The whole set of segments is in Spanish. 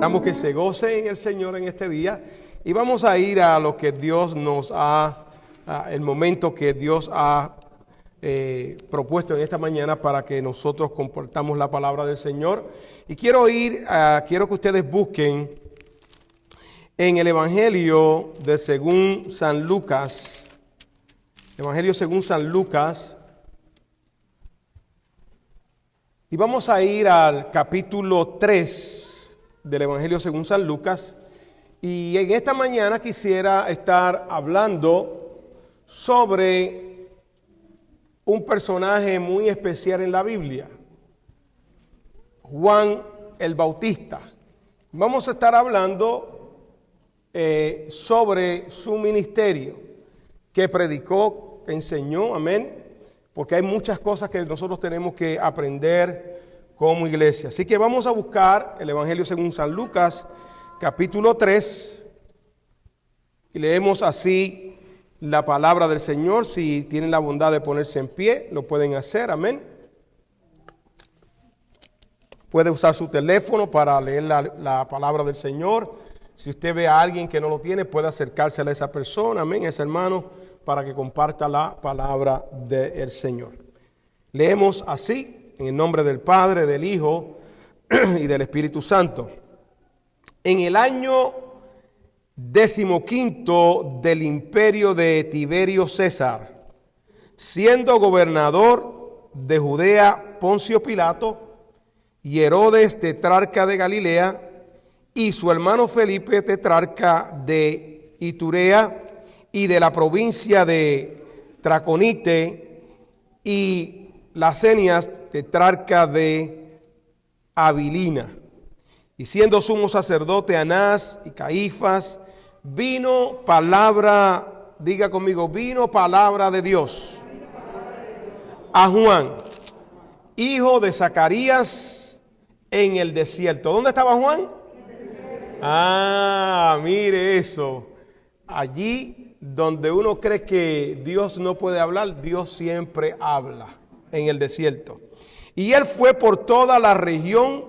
Esperamos que se goce en el Señor en este día y vamos a ir a lo que Dios nos ha, el momento que Dios ha propuesto en esta mañana para que nosotros compartamos la palabra del Señor. Y quiero que ustedes busquen en el Evangelio de según San Lucas, Evangelio según San Lucas, y vamos a ir al capítulo 3 del Evangelio según San Lucas. Y en esta mañana quisiera estar hablando sobre un personaje muy especial en la Biblia, Juan el Bautista. Vamos a estar hablando sobre su ministerio, que predicó, que enseñó, amén, porque hay muchas cosas que nosotros tenemos que aprender como iglesia. Así que vamos a buscar el Evangelio según San Lucas, capítulo 3, y leemos así la palabra del Señor. Si tienen la bondad de ponerse en pie, lo pueden hacer, amén. Puede usar su teléfono para leer la palabra del Señor. Si usted ve a alguien que no lo tiene, puede acercarse a esa persona, amén, a ese hermano, para que comparta la palabra del Señor. Leemos así, en el nombre del Padre, del Hijo y del Espíritu Santo. En el año 15 del imperio de Tiberio César, siendo gobernador de Judea Poncio Pilato y Herodes tetrarca de Galilea y su hermano Felipe tetrarca de Iturea y de la provincia de Traconite y Lasenias tetrarca de Abilina. Y siendo sumo sacerdote Anás y Caifás, vino palabra, diga conmigo, vino palabra de Dios a Juan, hijo de Zacarías, en el desierto. ¿Dónde estaba Juan? Mire eso. Allí donde uno cree que Dios no puede hablar, Dios siempre habla, en el desierto. Y él fue por toda la región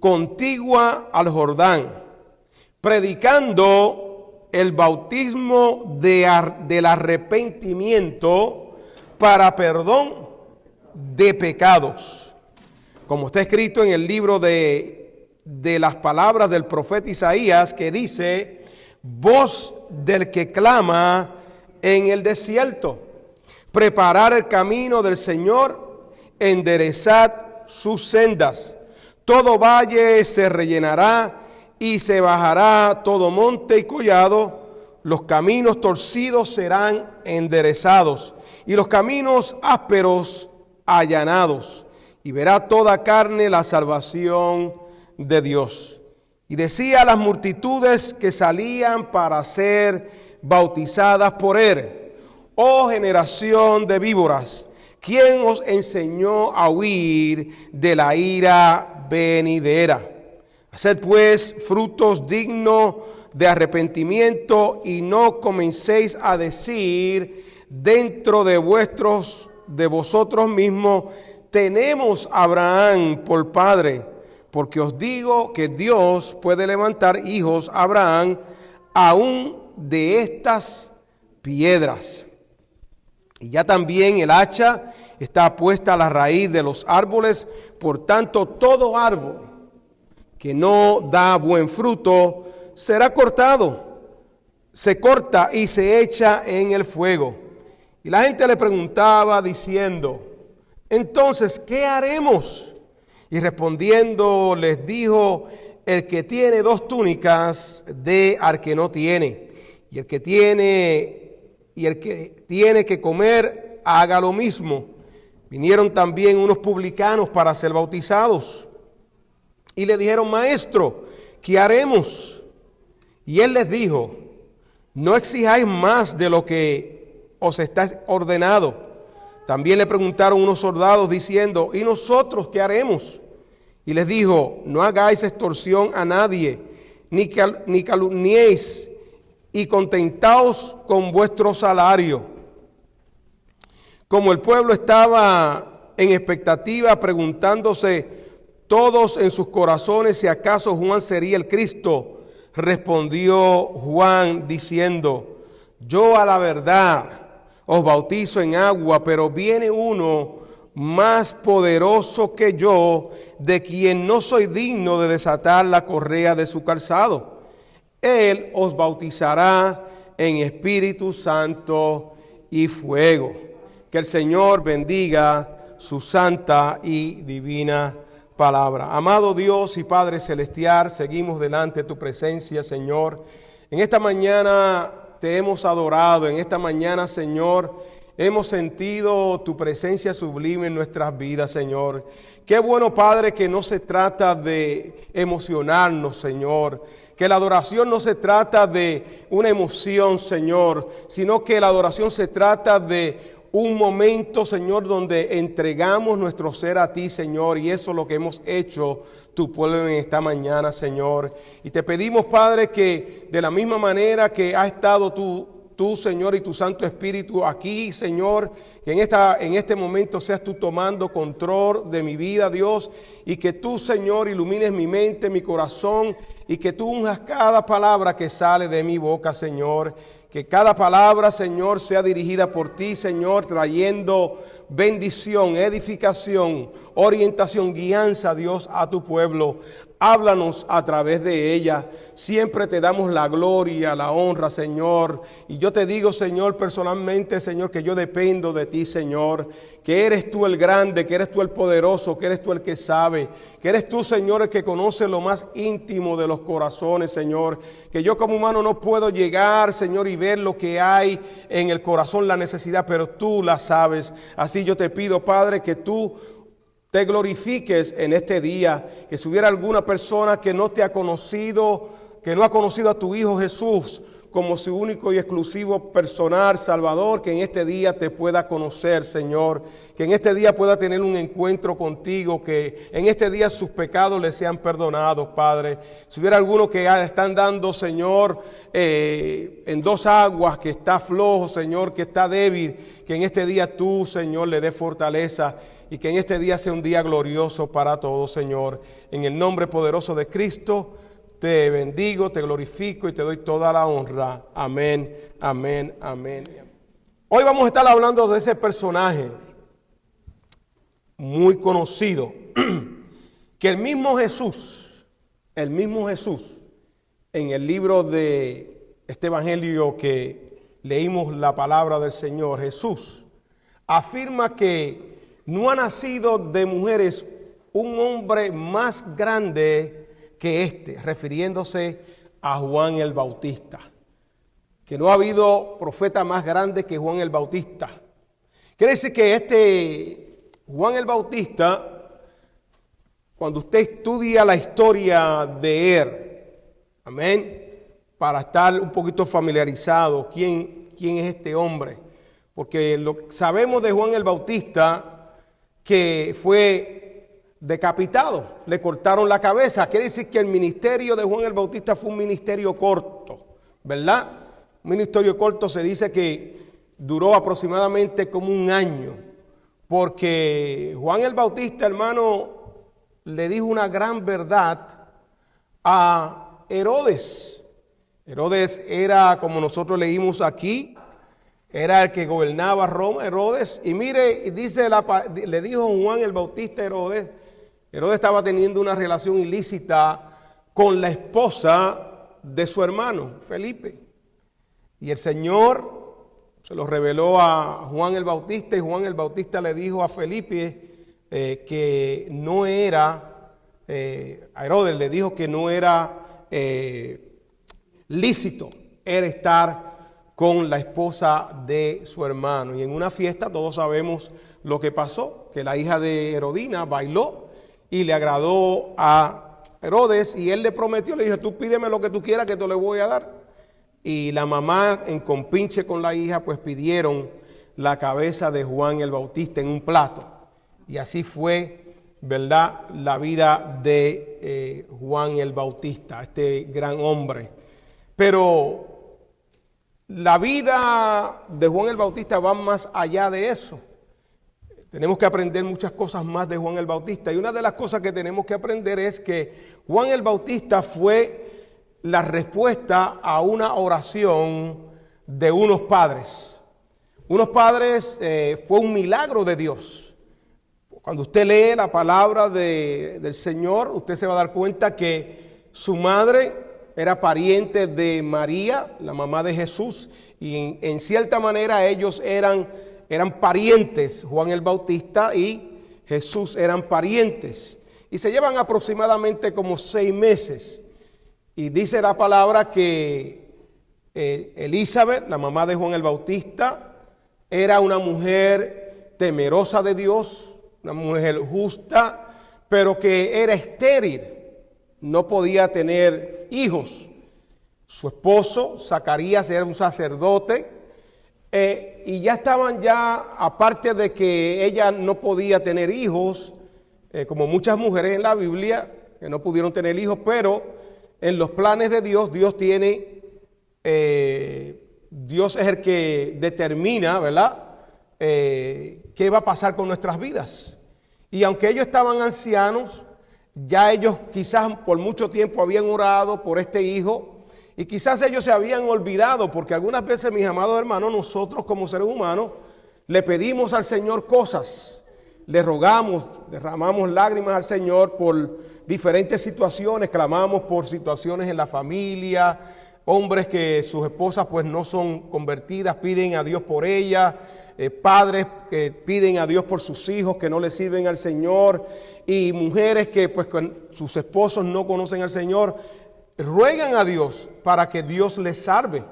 contigua al Jordán, predicando el bautismo del arrepentimiento para perdón de pecados, como está escrito en el libro de las palabras del profeta Isaías, que dice: voz del que clama en el desierto, preparar el camino del Señor, enderezad sus sendas. Todo valle se rellenará y se bajará todo monte y collado. Los caminos torcidos serán enderezados y los caminos ásperos allanados. Y verá toda carne la salvación de Dios. Y decía a las multitudes que salían para ser bautizadas por él: oh generación de víboras, ¿quién os enseñó a huir de la ira venidera? Haced pues frutos dignos de arrepentimiento y no comencéis a decir dentro de vosotros mismos: tenemos a Abraham por padre, porque os digo que Dios puede levantar hijos a Abraham aún de estas piedras. Y ya también el hacha está puesta a la raíz de los árboles, por tanto todo árbol que no da buen fruto será cortado, se corta y se echa en el fuego. Y la gente le preguntaba diciendo: entonces, ¿qué haremos? Y respondiendo les dijo: el que tiene 2 túnicas dé al que no tiene, y el que tiene que comer haga lo mismo. Vinieron también unos publicanos para ser bautizados y le dijeron: maestro, ¿qué haremos? Y él les dijo: no exijáis más de lo que os está ordenado. También le preguntaron unos soldados diciendo: ¿y nosotros qué haremos? Y les dijo: no hagáis extorsión a nadie, ni calumniéis, y contentaos con vuestro salario. Como el pueblo estaba en expectativa, preguntándose todos en sus corazones si acaso Juan sería el Cristo. Respondió Juan diciendo: yo a la verdad os bautizo en agua, pero viene uno más poderoso que yo, de quien no soy digno de desatar la correa de su calzado. Él os bautizará en Espíritu Santo y fuego. Que el Señor bendiga su santa y divina palabra. Amado Dios y Padre Celestial, seguimos delante de tu presencia, Señor. En esta mañana te hemos adorado, en esta mañana, Señor, hemos sentido tu presencia sublime en nuestras vidas, Señor. Qué bueno, Padre, que no se trata de emocionarnos, Señor. Que la adoración no se trata de una emoción, Señor, sino que la adoración se trata de un momento, Señor, donde entregamos nuestro ser a ti, Señor, y eso es lo que hemos hecho tu pueblo en esta mañana, Señor. Y te pedimos, Padre, que de la misma manera que ha estado tú, Señor, y tu Santo Espíritu aquí, Señor, que en este momento seas tú tomando control de mi vida, Dios, y que tú, Señor, ilumines mi mente, mi corazón, y que tú unjas cada palabra que sale de mi boca, Señor. Que cada palabra, Señor, sea dirigida por ti, Señor, trayendo bendición, edificación, orientación, guianza, Dios, a tu pueblo. Háblanos a través de ella. Siempre te damos la gloria, la honra, Señor. Y yo te digo, Señor, personalmente, Señor, que yo dependo de ti, Señor. Que eres tú el grande, que eres tú el poderoso, que eres tú el que sabe. Que eres tú, Señor, el que conoce lo más íntimo de los corazones, Señor. Que yo como humano no puedo llegar, Señor, y ver lo que hay en el corazón, la necesidad, pero tú la sabes. Así yo te pido, Padre, que tú te glorifiques en este día, que si hubiera alguna persona que no te ha conocido, que no ha conocido a tu Hijo Jesús como su único y exclusivo personal Salvador, que en este día te pueda conocer, Señor, que en este día pueda tener un encuentro contigo, que en este día sus pecados le sean perdonados, Padre. Si hubiera alguno que están dando, Señor, en dos aguas, que está flojo, Señor, que está débil, que en este día tú, Señor, le dé fortaleza y que en este día sea un día glorioso para todos, Señor. En el nombre poderoso de Cristo, te bendigo, te glorifico y te doy toda la honra. Amén, amén, amén. Hoy vamos a estar hablando de ese personaje muy conocido, que el mismo Jesús, en el libro de este evangelio que leímos la palabra del Señor, Jesús afirma que no ha nacido de mujeres un hombre más grande que este, refiriéndose a Juan el Bautista, que no ha habido profeta más grande que Juan el Bautista. Quiere decir que este Juan el Bautista, cuando usted estudia la historia de él, amén, para estar un poquito familiarizado, quién es este hombre, porque sabemos de Juan el Bautista que fue decapitado, le cortaron la cabeza. Quiere decir que el ministerio de Juan el Bautista fue un ministerio corto, ¿verdad? Un ministerio corto, se dice que duró aproximadamente como un año, porque Juan el Bautista, hermano, le dijo una gran verdad a Herodes. Herodes era, como nosotros leímos aquí, era el que gobernaba Roma, Herodes. Y mire, le dijo Juan el Bautista a Herodes. Herodes estaba teniendo una relación ilícita con la esposa de su hermano, Felipe. Y el Señor se lo reveló a Juan el Bautista, y Juan el Bautista le dijo a Felipe que no era, a Herodes le dijo que no era lícito, era estar con la esposa de su hermano. Y en una fiesta todos sabemos lo que pasó, que la hija de Herodina bailó y le agradó a Herodes, y él le prometió, le dijo: tú pídeme lo que tú quieras que te lo voy a dar. Y la mamá, en compinche con la hija, pues pidieron la cabeza de Juan el Bautista en un plato. Y así fue, ¿verdad?, la vida de Juan el Bautista, este gran hombre. Pero la vida de Juan el Bautista va más allá de eso. Tenemos que aprender muchas cosas más de Juan el Bautista. Y una de las cosas que tenemos que aprender es que Juan el Bautista fue la respuesta a una oración de unos padres. Unos padres fue un milagro de Dios. Cuando usted lee la palabra del Señor, usted se va a dar cuenta que su madre era pariente de María, la mamá de Jesús, y en cierta manera ellos eran parientes. Juan el Bautista y Jesús eran parientes. Y se llevan aproximadamente como 6 meses. Y dice la palabra que Elizabeth, la mamá de Juan el Bautista, era una mujer temerosa de Dios, una mujer justa, pero que era estéril, no podía tener hijos. Su esposo, Zacarías, era un sacerdote, y ya estaban aparte de que ella no podía tener hijos, como muchas mujeres en la Biblia, que no pudieron tener hijos, pero en los planes de Dios, Dios es el que determina, ¿verdad?, qué va a pasar con nuestras vidas. Y aunque ellos estaban ancianos, ya ellos quizás por mucho tiempo habían orado por este hijo, y quizás ellos se habían olvidado, porque algunas veces, mis amados hermanos, nosotros como seres humanos le pedimos al Señor cosas, le rogamos, derramamos lágrimas al Señor por diferentes situaciones, clamamos por situaciones en la familia, hombres que sus esposas pues no son convertidas, piden a Dios por ellas, padres que piden a Dios por sus hijos que no le sirven al Señor, y mujeres que pues con sus esposos no conocen al Señor, ruegan a Dios para que Dios les salve,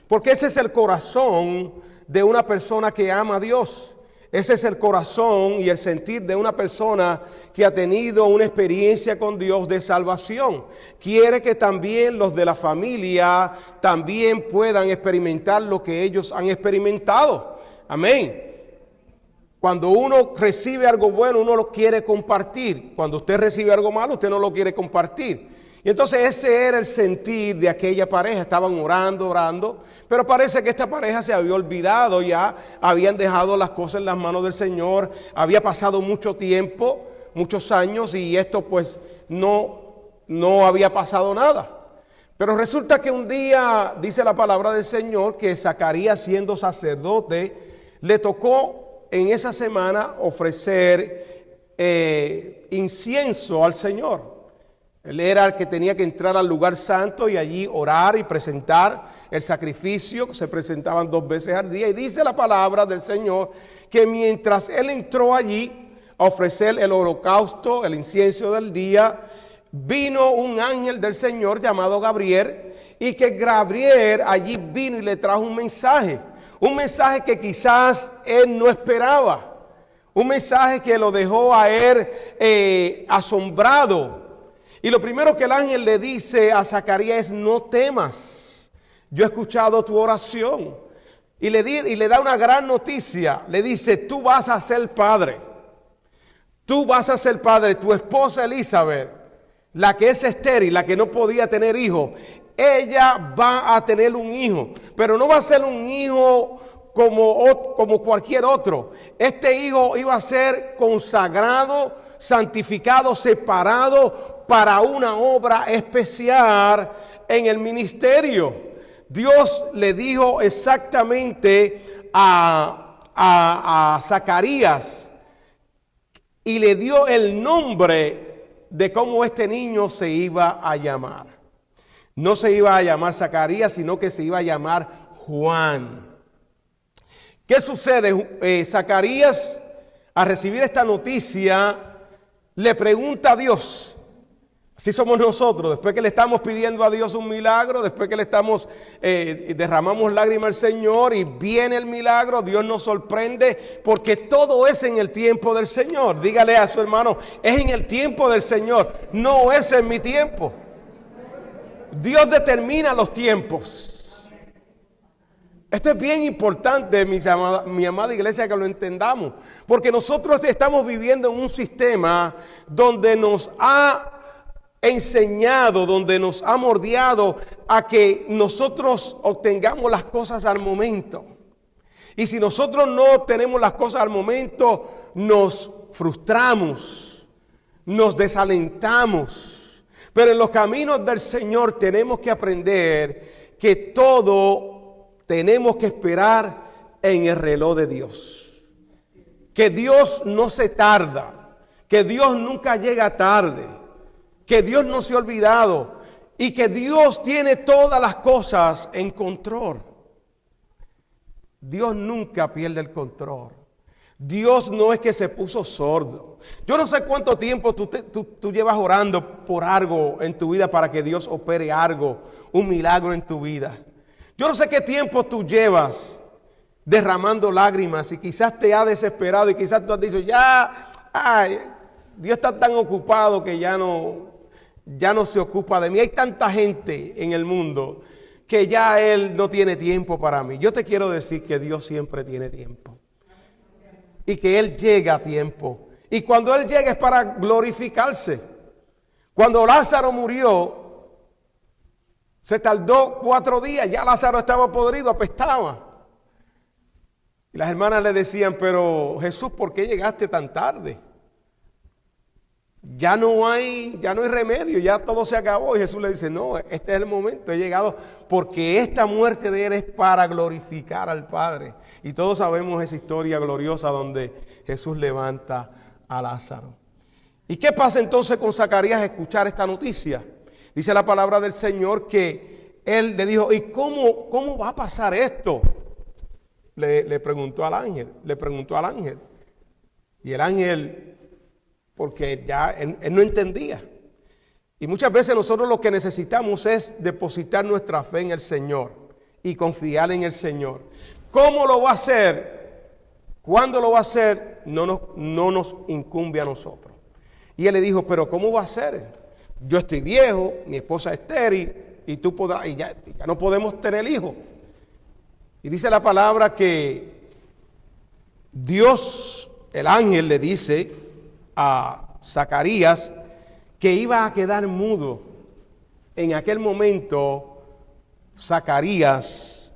porque ese es el corazón de una persona que ama a Dios. Ese es el corazón y el sentir de una persona que ha tenido una experiencia con Dios de salvación. Quiere que también los de la familia también puedan experimentar lo que ellos han experimentado. Amén. Cuando uno recibe algo bueno, uno lo quiere compartir. Cuando usted recibe algo malo, usted no lo quiere compartir. Y entonces ese era el sentir de aquella pareja. Estaban orando, pero parece que esta pareja se había olvidado ya, habían dejado las cosas en las manos del Señor, había pasado mucho tiempo, muchos años, y esto pues no había pasado nada. Pero resulta que un día, dice la palabra del Señor, que Zacarías, siendo sacerdote, le tocó en esa semana ofrecer incienso al Señor. Él era el que tenía que entrar al lugar santo y allí orar y presentar el sacrificio. Se presentaban 2 veces al día. Y dice la palabra del Señor que mientras él entró allí a ofrecer el holocausto, el incienso del día, vino un ángel del Señor llamado Gabriel, y que Gabriel allí vino y le trajo un mensaje que quizás él no esperaba, un mensaje que lo dejó a él asombrado. Y lo primero que el ángel le dice a Zacarías es: no temas, yo he escuchado tu oración. Y le da una gran noticia, le dice: tú vas a ser padre, tu esposa Elizabeth, la que es estéril, la que no podía tener hijo, ella va a tener un hijo, pero no va a ser un hijo como cualquier otro. Este hijo iba a ser consagrado, santificado, separado para una obra especial en el ministerio. Dios le dijo exactamente a Zacarías y le dio el nombre de cómo este niño se iba a llamar. No se iba a llamar Zacarías, sino que se iba a llamar Juan. ¿Qué sucede? Zacarías, al recibir esta noticia, le pregunta a Dios. Así somos nosotros, después que le estamos pidiendo a Dios un milagro, después que le estamos derramamos lágrimas al Señor y viene el milagro, Dios nos sorprende, porque todo es en el tiempo del Señor. Dígale a su hermano: es en el tiempo del Señor, no es en mi tiempo. Dios determina los tiempos. Esto es bien importante, mi amada iglesia, que lo entendamos, porque nosotros estamos viviendo en un sistema donde nos ha enseñado, donde nos ha moldeado a que nosotros obtengamos las cosas al momento. Y si nosotros no tenemos las cosas al momento, nos frustramos, nos desalentamos. Pero en los caminos del Señor tenemos que aprender que todo tenemos que esperar en el reloj de Dios. Que Dios no se tarda, que Dios nunca llega tarde, que Dios no se ha olvidado y que Dios tiene todas las cosas en control. Dios nunca pierde el control. Dios no es que se puso sordo. Yo no sé cuánto tiempo tú llevas orando por algo en tu vida para que Dios opere algo, un milagro en tu vida. Yo no sé qué tiempo tú llevas derramando lágrimas y quizás te ha desesperado y quizás tú has dicho, Dios está tan ocupado que ya no se ocupa de mí. Hay tanta gente en el mundo que ya Él no tiene tiempo para mí. Yo te quiero decir que Dios siempre tiene tiempo. Y que Él llega a tiempo. Y cuando Él llega es para glorificarse. Cuando Lázaro murió, se tardó 4 días. Ya Lázaro estaba podrido, apestaba. Y las hermanas le decían, pero Jesús, ¿por qué llegaste tan tarde? Ya no hay remedio, ya todo se acabó. Y Jesús le dice, no, este es el momento, he llegado porque esta muerte de Él es para glorificar al Padre. Y todos sabemos esa historia gloriosa donde Jesús levanta a Lázaro. ¿Y qué pasa entonces con Zacarías al escuchar esta noticia? Dice la palabra del Señor que él le dijo, ¿y cómo va a pasar esto? Le preguntó al ángel. Y el ángel, porque ya él no entendía. Y muchas veces nosotros lo que necesitamos es depositar nuestra fe en el Señor y confiar en el Señor. ¿Cómo lo va a hacer? ¿Cuándo lo va a hacer? No nos incumbe a nosotros. Y él le dijo, pero ¿cómo va a ser? Yo estoy viejo, mi esposa es estéril y tú podrás, y ya no podemos tener hijos. Y dice la palabra que Dios, el ángel le dice a Zacarías que iba a quedar mudo. En aquel momento Zacarías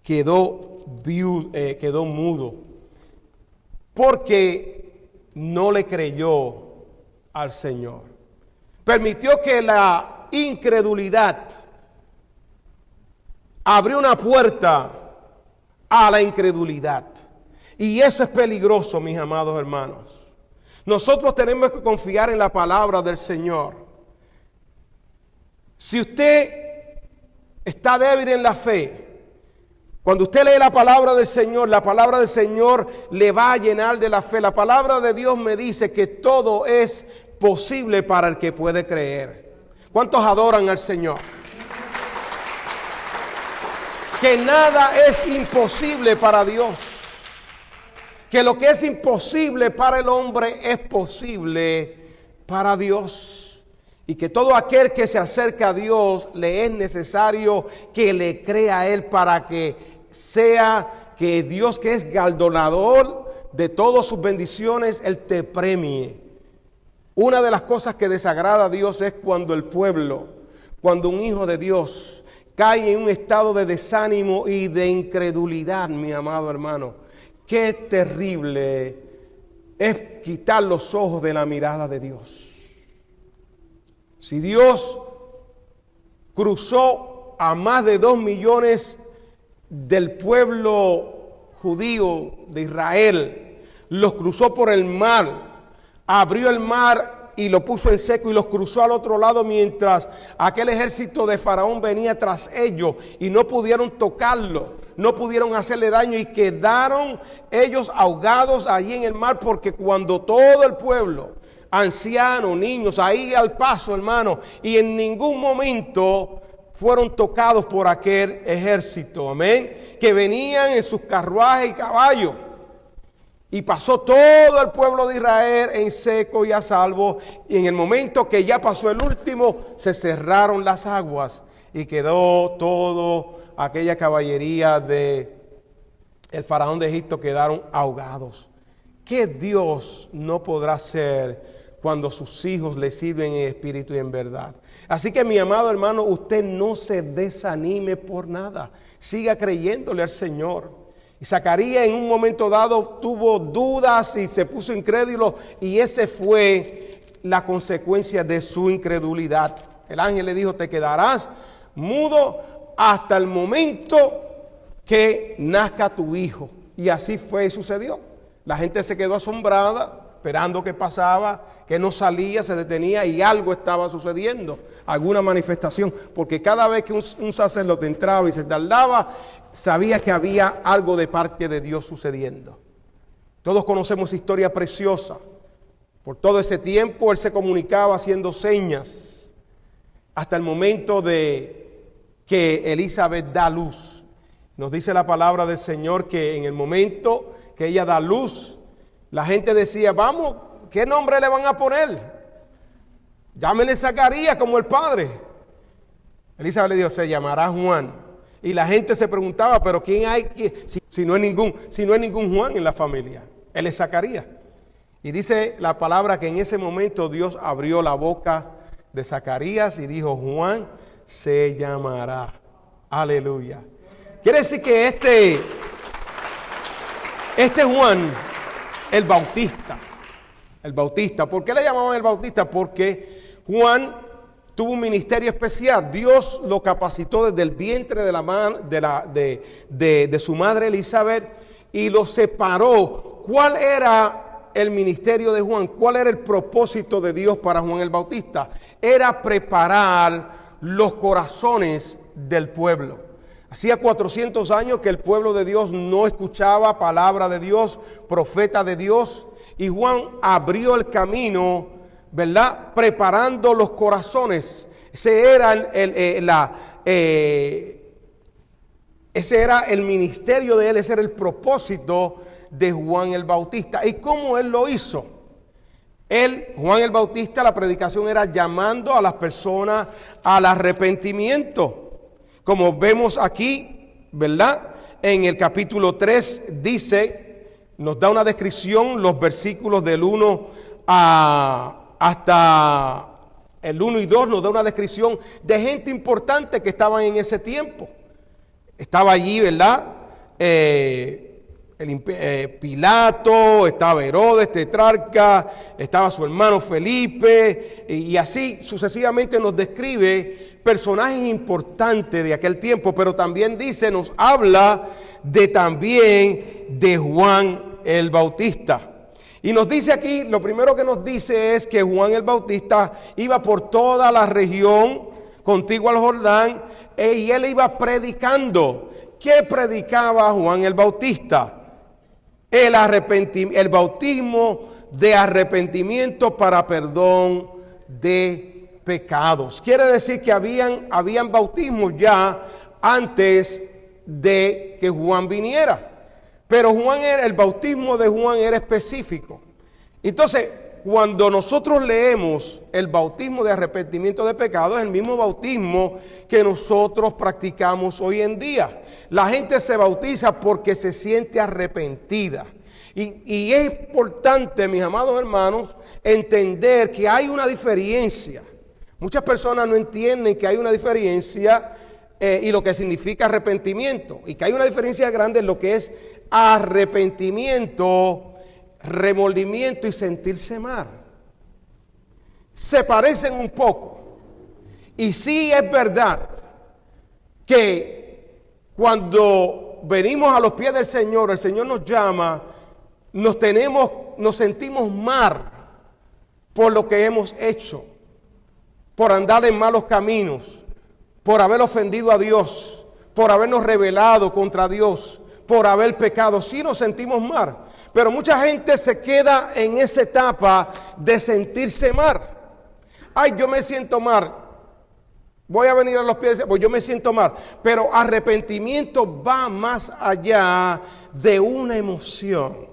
quedó mudo porque no le creyó al Señor. Permitió que la incredulidad abrió una puerta a la incredulidad. Y eso es peligroso, mis amados hermanos. Nosotros tenemos que confiar en la palabra del Señor. Si usted está débil en la fe, cuando usted lee la palabra del Señor le va a llenar de la fe. La palabra de Dios me dice que todo es posible para el que puede creer. ¿Cuántos adoran al Señor? Que nada es imposible para Dios. Que lo que es imposible para el hombre es posible para Dios. Y que todo aquel que se acerca a Dios le es necesario que le crea a Él para que sea que Dios, que es galardonador de todas sus bendiciones, Él te premie. Una de las cosas que desagrada a Dios es cuando el pueblo, cuando un hijo de Dios cae en un estado de desánimo y de incredulidad, mi amado hermano. Qué terrible es quitar los ojos de la mirada de Dios. Si Dios cruzó a más de 2 millones del pueblo judío de Israel, los cruzó por el mar, abrió el mar y lo puso en seco y los cruzó al otro lado mientras aquel ejército de Faraón venía tras ellos y no pudieron tocarlo, no pudieron hacerle daño y quedaron ellos ahogados allí en el mar, porque cuando todo el pueblo, ancianos, niños, ahí al paso, hermano, y en ningún momento fueron tocados por aquel ejército, amén, que venían en sus carruajes y caballos. Y pasó todo el pueblo de Israel en seco y a salvo. Y en el momento que ya pasó el último, se cerraron las aguas y quedó todo aquella caballería de el faraón de Egipto, quedaron ahogados. ¿Qué Dios no podrá hacer cuando sus hijos le sirven en espíritu y en verdad? Así que, mi amado hermano, usted no se desanime por nada. Siga creyéndole al Señor. Y Zacarías en un momento dado tuvo dudas y se puso incrédulo, y ese fue la consecuencia de su incredulidad. El ángel le dijo: te quedarás mudo hasta el momento que nazca tu hijo. Y así fue y sucedió. La gente se quedó asombrada, esperando qué pasaba, que no salía, se detenía, y algo estaba sucediendo, alguna manifestación, porque cada vez que un sacerdote entraba y se tardaba, sabía que había algo de parte de Dios sucediendo. Todos conocemos historia preciosa. Por todo ese tiempo él se comunicaba haciendo señas, hasta el momento de que Elizabeth da luz. Nos dice la palabra del Señor que en el momento que ella da luz, la gente decía: vamos, ¿qué nombre le van a poner? Llámenle Zacarías como el padre. Elizabeth le dijo: se llamará Juan. Y la gente se preguntaba: pero ¿quién hay? Si no hay ningún Juan en la familia. Él es Zacarías. Y dice la palabra que en ese momento Dios abrió la boca de Zacarías y dijo: Juan se llamará. Aleluya. Quiere decir que este Juan, el Bautista, ¿por qué le llamaban el Bautista? Porque Juan tuvo un ministerio especial. Dios lo capacitó desde el vientre de su madre Elizabeth y lo separó. ¿Cuál era el ministerio de Juan? ¿Cuál era el propósito de Dios para Juan el Bautista? Era preparar los corazones del pueblo. Hacía 400 años que el pueblo de Dios no escuchaba palabra de Dios, profeta de Dios, y Juan abrió el camino, ¿verdad?, preparando los corazones. Ese era el ministerio de él, ese era el propósito de Juan el Bautista. ¿Y cómo él lo hizo? Juan el Bautista, la predicación era llamando a las personas al arrepentimiento. Como vemos aquí, ¿verdad? En el capítulo 3 nos da una descripción, los versículos del 1 hasta el 1 y 2 nos da una descripción de gente importante que estaban en ese tiempo. Estaba allí, ¿verdad? Pilato, estaba Herodes, tetrarca, estaba su hermano Felipe, y así sucesivamente nos describe personajes importantes de aquel tiempo, pero también nos habla también de Juan el Bautista. Y nos dice aquí, lo primero que nos dice es que Juan el Bautista iba por toda la región contigua al Jordán, y él iba predicando. ¿Qué predicaba Juan el Bautista? El bautismo de arrepentimiento para perdón de pecados. Quiere decir que habían bautismos ya antes de que Juan viniera. Pero el bautismo de Juan era específico. Entonces, cuando nosotros leemos el bautismo de arrepentimiento de pecados, es el mismo bautismo que nosotros practicamos hoy en día. La gente se bautiza porque se siente arrepentida. Y es importante, mis amados hermanos, entender que hay una diferencia. Muchas personas no entienden que hay una diferencia y lo que significa arrepentimiento. Y que hay una diferencia grande en lo que es arrepentimiento, remordimiento y sentirse mal. Se parecen un poco. Y sí es verdad que cuando venimos a los pies del Señor, el Señor nos llama, nos sentimos mal por lo que hemos hecho, por andar en malos caminos, por haber ofendido a Dios, por habernos rebelado contra Dios, por haber pecado. Sí nos sentimos mal, pero mucha gente se queda en esa etapa de sentirse mal. Ay, yo me siento mal. Voy a venir a los pies, pues yo me siento mal. Pero arrepentimiento va más allá de una emoción.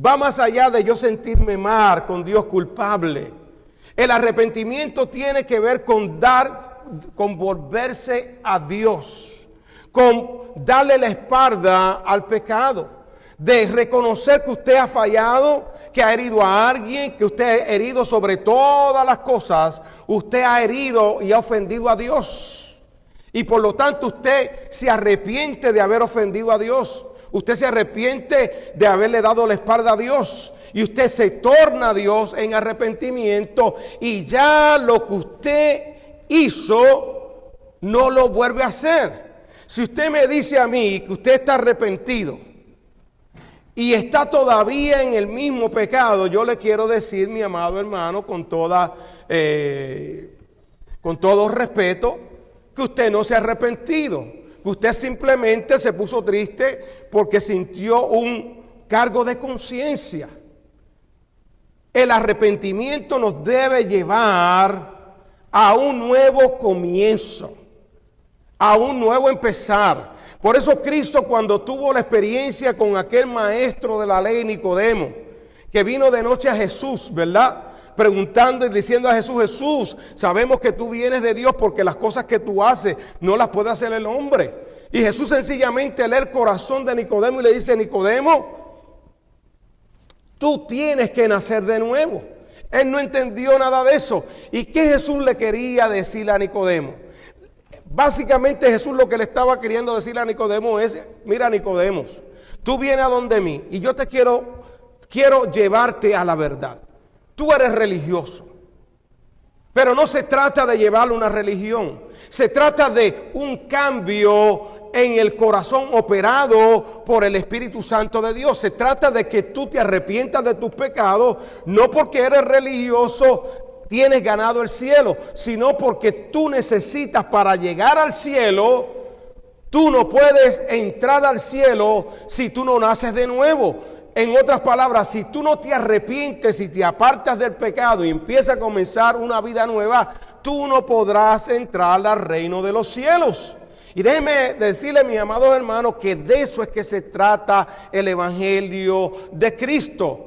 Va más allá de yo sentirme mal, con Dios culpable. El arrepentimiento tiene que ver con volverse a Dios, con darle la espalda al pecado, de reconocer que usted ha fallado, que ha herido a alguien, que usted ha herido sobre todas las cosas, usted ha herido y ha ofendido a Dios. Y por lo tanto usted se arrepiente de haber ofendido a Dios. Usted se arrepiente de haberle dado la espalda a Dios. Y usted se torna a Dios en arrepentimiento. Y ya lo que usted hizo no lo vuelve a hacer. Si usted me dice a mí que usted está arrepentido y está todavía en el mismo pecado, yo le quiero decir, mi amado hermano, con todo respeto, que usted no se ha arrepentido, que usted simplemente se puso triste porque sintió un cargo de conciencia. El arrepentimiento nos debe llevar a un nuevo comienzo, a un nuevo empezar. Por eso Cristo, cuando tuvo la experiencia con aquel maestro de la ley, Nicodemo, que vino de noche a Jesús, ¿verdad?, preguntando y diciendo a Jesús: Jesús, sabemos que tú vienes de Dios porque las cosas que tú haces no las puede hacer el hombre. Y Jesús sencillamente lee el corazón de Nicodemo y le dice: Nicodemo, tú tienes que nacer de nuevo. Él no entendió nada de eso. ¿Y qué Jesús le quería decir a Nicodemo? Básicamente Jesús lo que le estaba queriendo decir a Nicodemo es: mira, Nicodemo, tú vienes a donde mí y yo te quiero llevarte a la verdad. Tú eres religioso, pero no se trata de llevarle una religión. Se trata de un cambio en el corazón operado por el Espíritu Santo de Dios. Se trata de que tú te arrepientas de tus pecados, no porque eres religioso tienes ganado el cielo, sino porque tú necesitas, para llegar al cielo, tú no puedes entrar al cielo si tú no naces de nuevo. En otras palabras, si tú no te arrepientes y te apartas del pecado y empiezas a comenzar una vida nueva, tú no podrás entrar al reino de los cielos. Y déjeme decirle, mis amados hermanos, que de eso es que se trata el Evangelio de Cristo.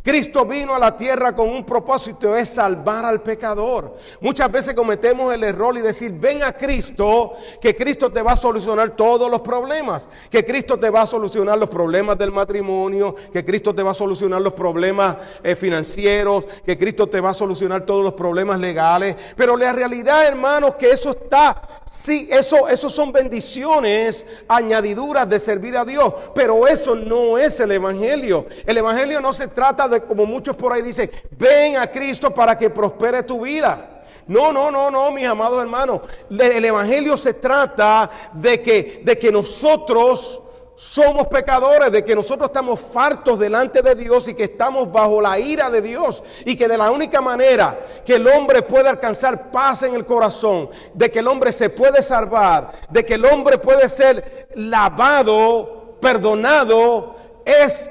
Cristo vino a la tierra con un propósito, es salvar al pecador. Muchas veces cometemos el error y decir: ven a Cristo, que Cristo te va a solucionar todos los problemas, que Cristo te va a solucionar los problemas del matrimonio, que Cristo te va a solucionar los problemas financieros, que Cristo te va a solucionar todos los problemas legales. Pero la realidad, hermanos, que eso está, sí, eso son bendiciones, añadiduras de servir a Dios, pero eso no es el Evangelio. El Evangelio no se trata de, como muchos por ahí dicen, ven a Cristo para que prospere tu vida. No, mis amados hermanos. El Evangelio se trata de que nosotros somos pecadores, de que nosotros estamos fartos delante de Dios y que estamos bajo la ira de Dios, y que de la única manera que el hombre puede alcanzar paz en el corazón, de que el hombre se puede salvar, de que el hombre puede ser lavado, perdonado, es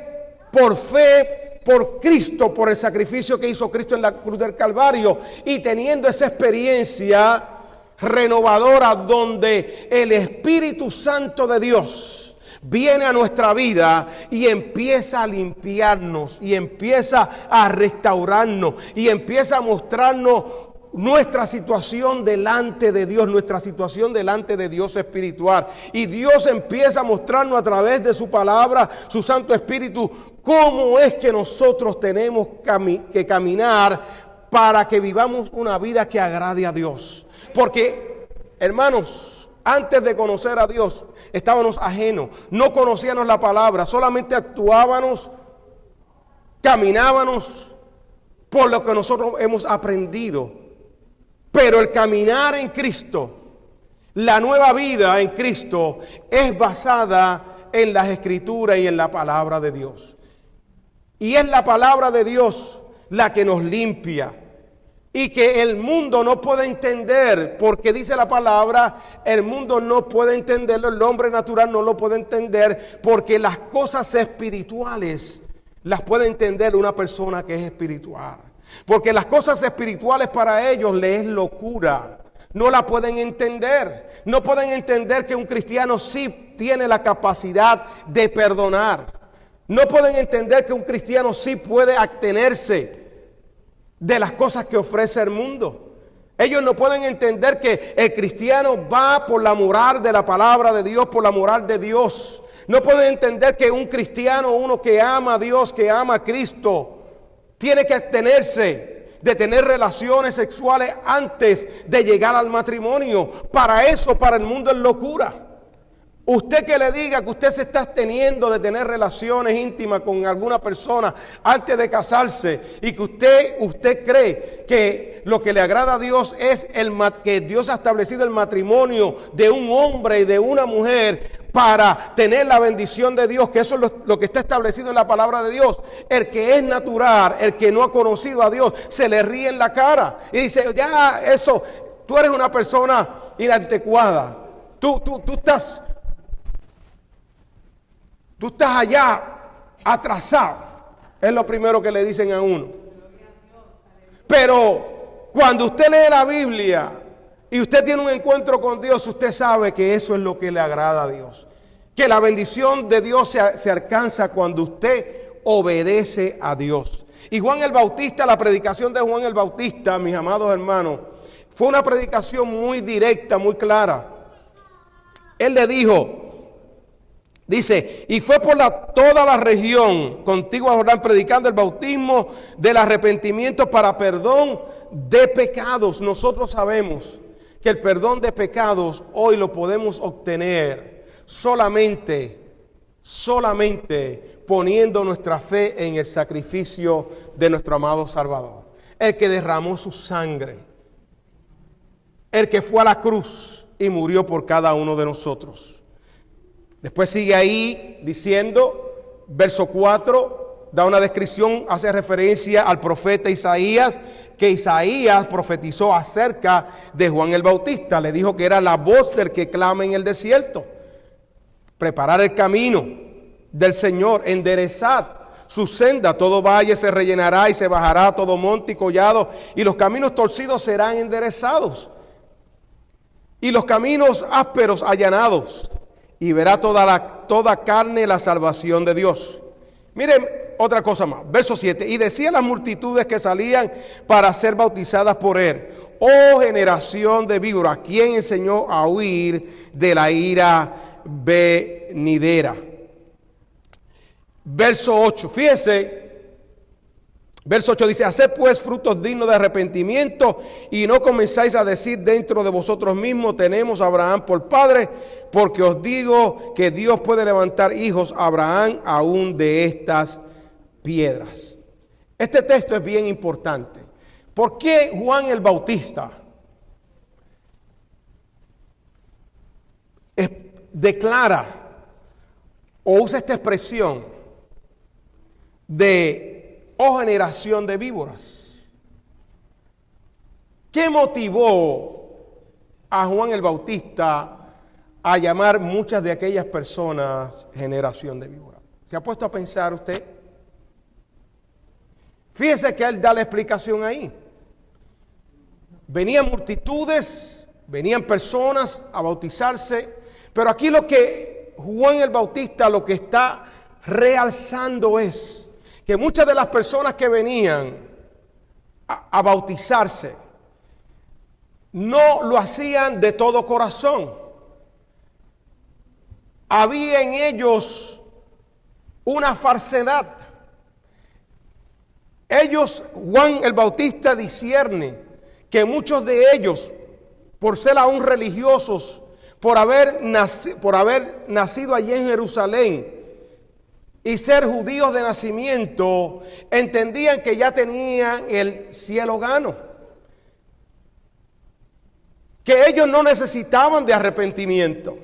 por fe, por Cristo, por el sacrificio que hizo Cristo en la cruz del Calvario, y teniendo esa experiencia renovadora donde el Espíritu Santo de Dios viene a nuestra vida y empieza a limpiarnos, y empieza a restaurarnos, y empieza a mostrarnos nuestra situación delante de Dios, nuestra situación delante de Dios espiritual. Y Dios empieza a mostrarnos a través de su palabra, su Santo Espíritu, cómo es que nosotros tenemos que caminar para que vivamos una vida que agrade a Dios. Porque, hermanos, antes de conocer a Dios, estábamos ajenos, no conocíamos la palabra, solamente actuábamos, caminábamos por lo que nosotros hemos aprendido. Pero el caminar en Cristo, la nueva vida en Cristo, es basada en las Escrituras y en la palabra de Dios. Y es la palabra de Dios la que nos limpia, y que el mundo no puede entender, porque dice la palabra, el mundo no puede entenderlo, el hombre natural no lo puede entender, porque las cosas espirituales las puede entender una persona que es espiritual. Porque las cosas espirituales para ellos les es locura. No la pueden entender. No pueden entender que un cristiano sí tiene la capacidad de perdonar. No pueden entender que un cristiano sí puede abstenerse de las cosas que ofrece el mundo. Ellos no pueden entender que el cristiano va por la moral de la palabra de Dios, por la moral de Dios. No pueden entender que un cristiano, uno que ama a Dios, que ama a Cristo, tiene que abstenerse de tener relaciones sexuales antes de llegar al matrimonio. Para eso, para el mundo es locura. Usted que le diga que usted se está absteniendo de tener relaciones íntimas con alguna persona antes de casarse y que usted cree que lo que le agrada a Dios es que Dios ha establecido el matrimonio de un hombre y de una mujer para tener la bendición de Dios, que eso es lo que está establecido en la palabra de Dios. El que es natural, el que no ha conocido a Dios, se le ríe en la cara y dice, ya eso, tú eres una persona inadecuada, tú estás allá atrasado, es lo primero que le dicen a uno. Pero cuando usted lee la Biblia y usted tiene un encuentro con Dios, usted sabe que eso es lo que le agrada a Dios. Que la bendición de Dios se alcanza cuando usted obedece a Dios. Y Juan el Bautista, la predicación de Juan el Bautista, mis amados hermanos, fue una predicación muy directa, muy clara. Él le dijo, dice, y fue por toda la región contigua a Jordán predicando el bautismo del arrepentimiento para perdón de pecados. Nosotros sabemos que el perdón de pecados hoy lo podemos obtener solamente poniendo nuestra fe en el sacrificio de nuestro amado Salvador, el que derramó su sangre, el que fue a la cruz y murió por cada uno de nosotros. Después sigue ahí diciendo, verso 4, da una descripción, hace referencia al profeta Isaías, que Isaías profetizó acerca de Juan el Bautista. Le dijo que era la voz del que clama en el desierto. Preparar el camino del Señor, enderezad su senda, todo valle se rellenará y se bajará todo monte y collado, y los caminos torcidos serán enderezados, y los caminos ásperos allanados. Y verá toda carne la salvación de Dios. Miren otra cosa más. Verso 7. Y decía las multitudes que salían para ser bautizadas por él: oh generación de víboras, ¿quién enseñó a huir de la ira venidera? Verso 8. Fíjese. Verso 8 dice, haced pues frutos dignos de arrepentimiento y no comenzáis a decir dentro de vosotros mismos, tenemos a Abraham por padre, porque os digo que Dios puede levantar hijos a Abraham aún de estas piedras. Este texto es bien importante. ¿Por qué Juan el Bautista declara o usa esta expresión de oh generación de víboras? ¿Qué motivó a Juan el Bautista a llamar muchas de aquellas personas generación de víboras? ¿Se ha puesto a pensar usted? Fíjese que él da la explicación ahí. Venían multitudes, venían personas a bautizarse, pero aquí lo que Juan el Bautista lo que está realzando es que muchas de las personas que venían a bautizarse no lo hacían de todo corazón. Había en ellos una falsedad. Juan el Bautista discierne que muchos de ellos, por ser aún religiosos, por haber nacido allí en Jerusalén, y ser judíos de nacimiento, entendían que ya tenían el cielo gano. Que ellos no necesitaban de arrepentimiento.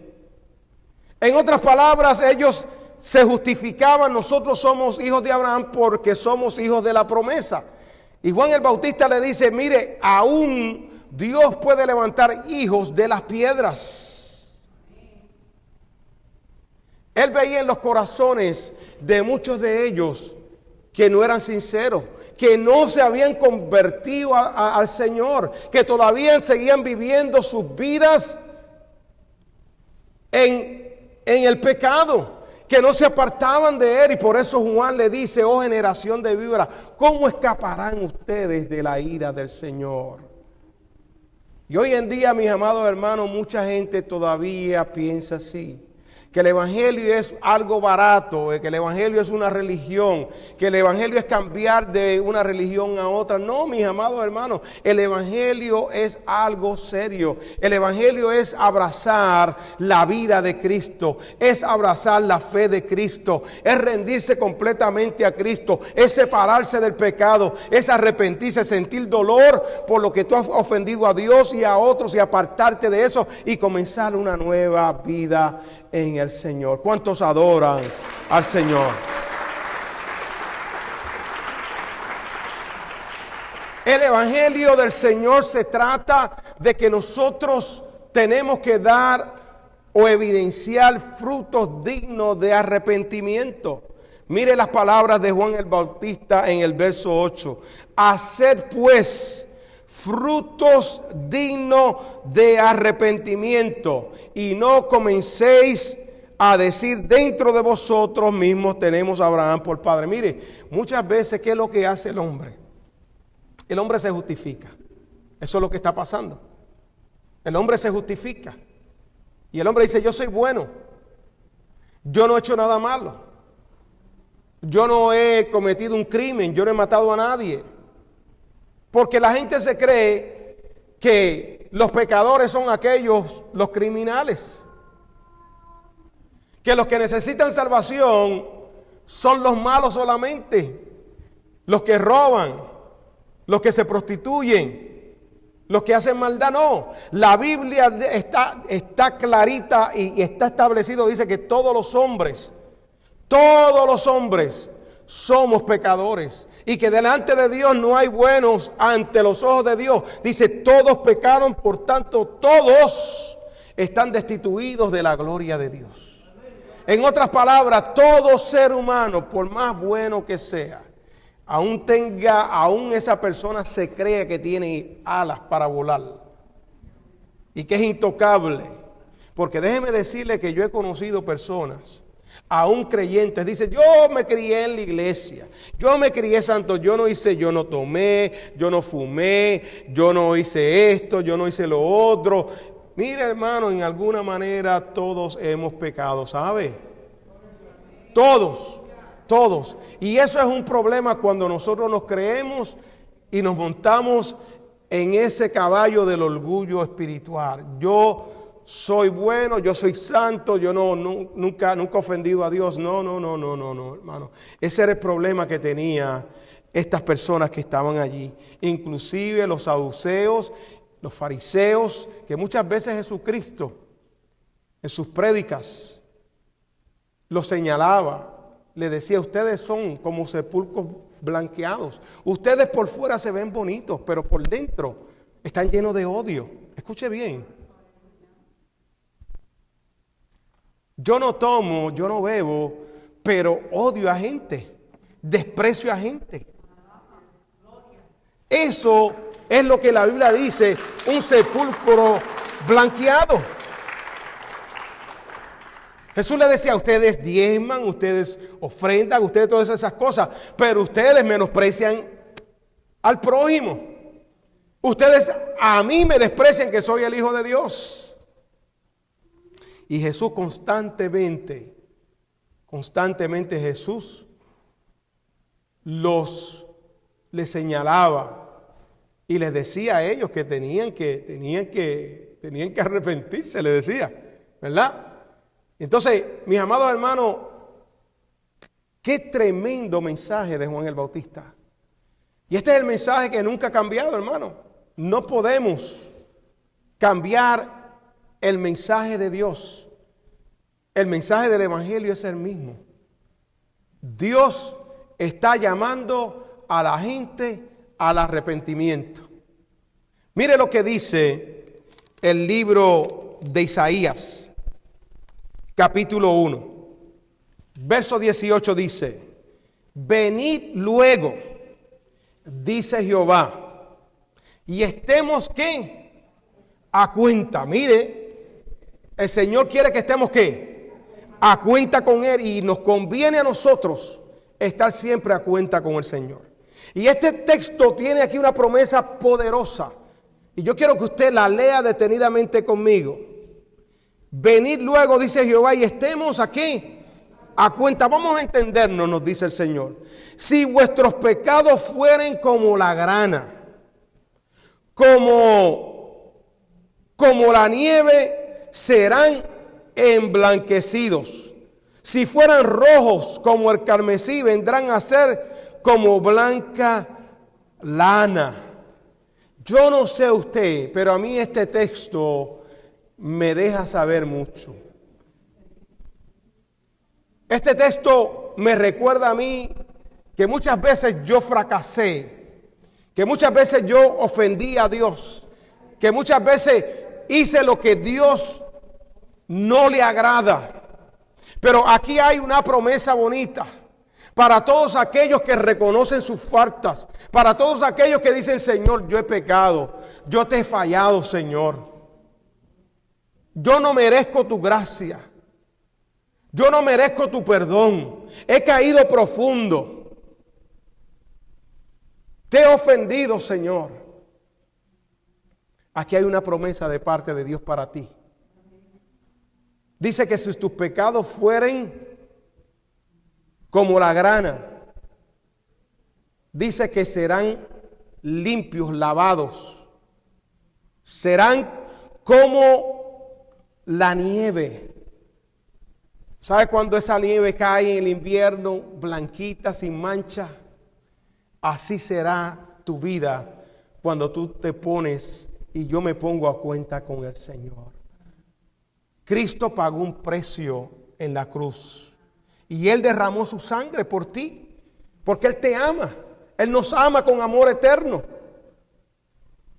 En otras palabras, ellos se justificaban, nosotros somos hijos de Abraham porque somos hijos de la promesa. Y Juan el Bautista le dice, mire, aún Dios puede levantar hijos de las piedras. Él veía en los corazones de muchos de ellos que no eran sinceros, que no se habían convertido al Señor, que todavía seguían viviendo sus vidas en el pecado, que no se apartaban de Él. Y por eso Juan le dice, oh generación de víboras, ¿cómo escaparán ustedes de la ira del Señor? Y hoy en día, mis amados hermanos, mucha gente todavía piensa así, que el evangelio es algo barato, que el evangelio es una religión, que el evangelio es cambiar de una religión a otra. No, mis amados hermanos, el evangelio es algo serio. El evangelio es abrazar la vida de Cristo, es abrazar la fe de Cristo, es rendirse completamente a Cristo, es separarse del pecado, es arrepentirse, sentir dolor por lo que tú has ofendido a Dios y a otros y apartarte de eso y comenzar una nueva vida en el Señor. ¿Cuántos adoran al Señor? El evangelio del Señor se trata de que nosotros tenemos que dar o evidenciar frutos dignos de arrepentimiento. Mire las palabras de Juan el Bautista en el verso 8. Haced pues frutos dignos de arrepentimiento y no comencéis a decir dentro de vosotros mismos tenemos a Abraham por padre. Mire, muchas veces, ¿qué es lo que hace el hombre? El hombre se justifica. Eso es lo que está pasando. El hombre se justifica. Y el hombre dice, yo soy bueno. Yo no he hecho nada malo. Yo no he cometido un crimen. Yo no he matado a nadie. Porque la gente se cree que los pecadores son aquellos, los criminales. Que los que necesitan salvación son los malos solamente. Los que roban, los que se prostituyen, los que hacen maldad. No, la Biblia está clarita y está establecido. Dice que todos los hombres somos pecadores. Y que delante de Dios no hay buenos ante los ojos de Dios. Dice, todos pecaron, por tanto, todos están destituidos de la gloria de Dios. En otras palabras, todo ser humano, por más bueno que sea, aún esa persona se cree que tiene alas para volar y que es intocable. Porque déjeme decirle que yo he conocido personas, aún creyentes, dice, yo me crié en la iglesia, yo me crié santo, yo no tomé, yo no fumé, yo no hice esto, yo no hice lo otro. Mire, hermano, en alguna manera todos hemos pecado, ¿sabe? Todos. Y eso es un problema cuando nosotros nos creemos y nos montamos en ese caballo del orgullo espiritual. Yo soy bueno, yo soy santo, yo nunca he ofendido a Dios. No, hermano. Ese era el problema que tenía estas personas que estaban allí. Inclusive los saduceos, los fariseos, que muchas veces Jesucristo en sus prédicas los señalaba. Le decía, ustedes son como sepulcros blanqueados. Ustedes por fuera se ven bonitos, pero por dentro están llenos de odio. Escuche bien. Yo no tomo, yo no bebo, pero odio a gente, desprecio a gente. Eso es lo que la Biblia dice, un sepulcro blanqueado. Jesús le decía, ustedes diezman, ustedes ofrendan, ustedes todas esas cosas, pero ustedes menosprecian al prójimo. Ustedes a mí me desprecian que soy el Hijo de Dios. Y Jesús constantemente Jesús les señalaba y les decía a ellos que tenían que arrepentirse, les decía, ¿verdad? Entonces, mis amados hermanos, qué tremendo mensaje de Juan el Bautista. Y este es el mensaje que nunca ha cambiado, hermano. No podemos cambiar el mensaje de Dios. El mensaje del evangelio es el mismo. Dios está llamando a la gente al arrepentimiento. Mire lo que dice el libro de Isaías, capítulo 1, verso 18 dice, venid luego, dice Jehová, y estemos ¿qué? A cuenta. Mire, el Señor quiere que estemos ¿qué? A cuenta con Él, y nos conviene a nosotros estar siempre a cuenta con el Señor. Y este texto tiene aquí una promesa poderosa, y yo quiero que usted la lea detenidamente conmigo. Venid luego, dice Jehová, y estemos aquí a cuenta. Vamos a entendernos, nos dice el Señor. Si vuestros pecados fueren como la grana, como la nieve, serán emblanquecidos. Si fueran rojos como el carmesí, vendrán a ser como blanca lana. Yo no sé usted, pero a mí este texto me deja saber mucho. Este texto me recuerda a mí que muchas veces yo fracasé, que muchas veces yo ofendí a Dios, que muchas veces hice lo que Dios no le agrada. Pero aquí hay una promesa bonita para todos aquellos que reconocen sus faltas, para todos aquellos que dicen: Señor, yo he pecado, yo te he fallado, Señor. Yo no merezco tu gracia. Yo no merezco tu perdón. He caído profundo. Te he ofendido, Señor. Aquí hay una promesa de parte de Dios para ti. Dice que si tus pecados fueren como la grana, dice que serán limpios, lavados. Serán como la nieve. ¿Sabe cuando esa nieve cae en el invierno, blanquita, sin mancha? Así será tu vida cuando tú te pones y yo me pongo a cuenta con el Señor. Cristo pagó un precio en la cruz y Él derramó su sangre por ti, porque Él te ama. Él nos ama con amor eterno.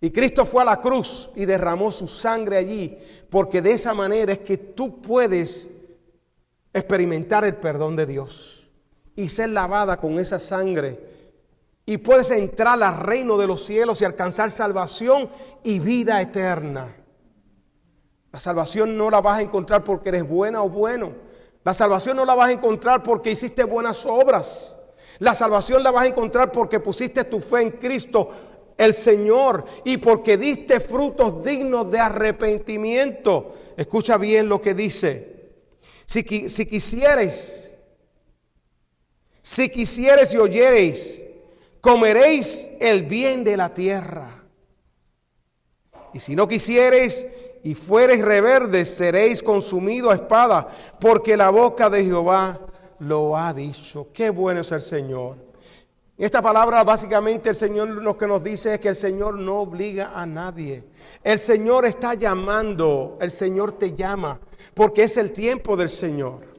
Y Cristo fue a la cruz y derramó su sangre allí, porque de esa manera es que tú puedes experimentar el perdón de Dios y ser lavada con esa sangre. Y puedes entrar al reino de los cielos y alcanzar salvación y vida eterna. La salvación no la vas a encontrar porque eres buena o bueno. La salvación no la vas a encontrar porque hiciste buenas obras. La salvación la vas a encontrar porque pusiste tu fe en Cristo el Señor y porque diste frutos dignos de arrepentimiento. Escucha bien lo que dice. Si quisieres y oyereis, comeréis el bien de la tierra. Y si no quisiereis y fuereis reverdes, seréis consumidos a espada, porque la boca de Jehová lo ha dicho. Qué bueno es el Señor. Esta palabra básicamente el Señor lo que nos dice es que el Señor no obliga a nadie. El Señor está llamando, el Señor te llama, porque es el tiempo del Señor.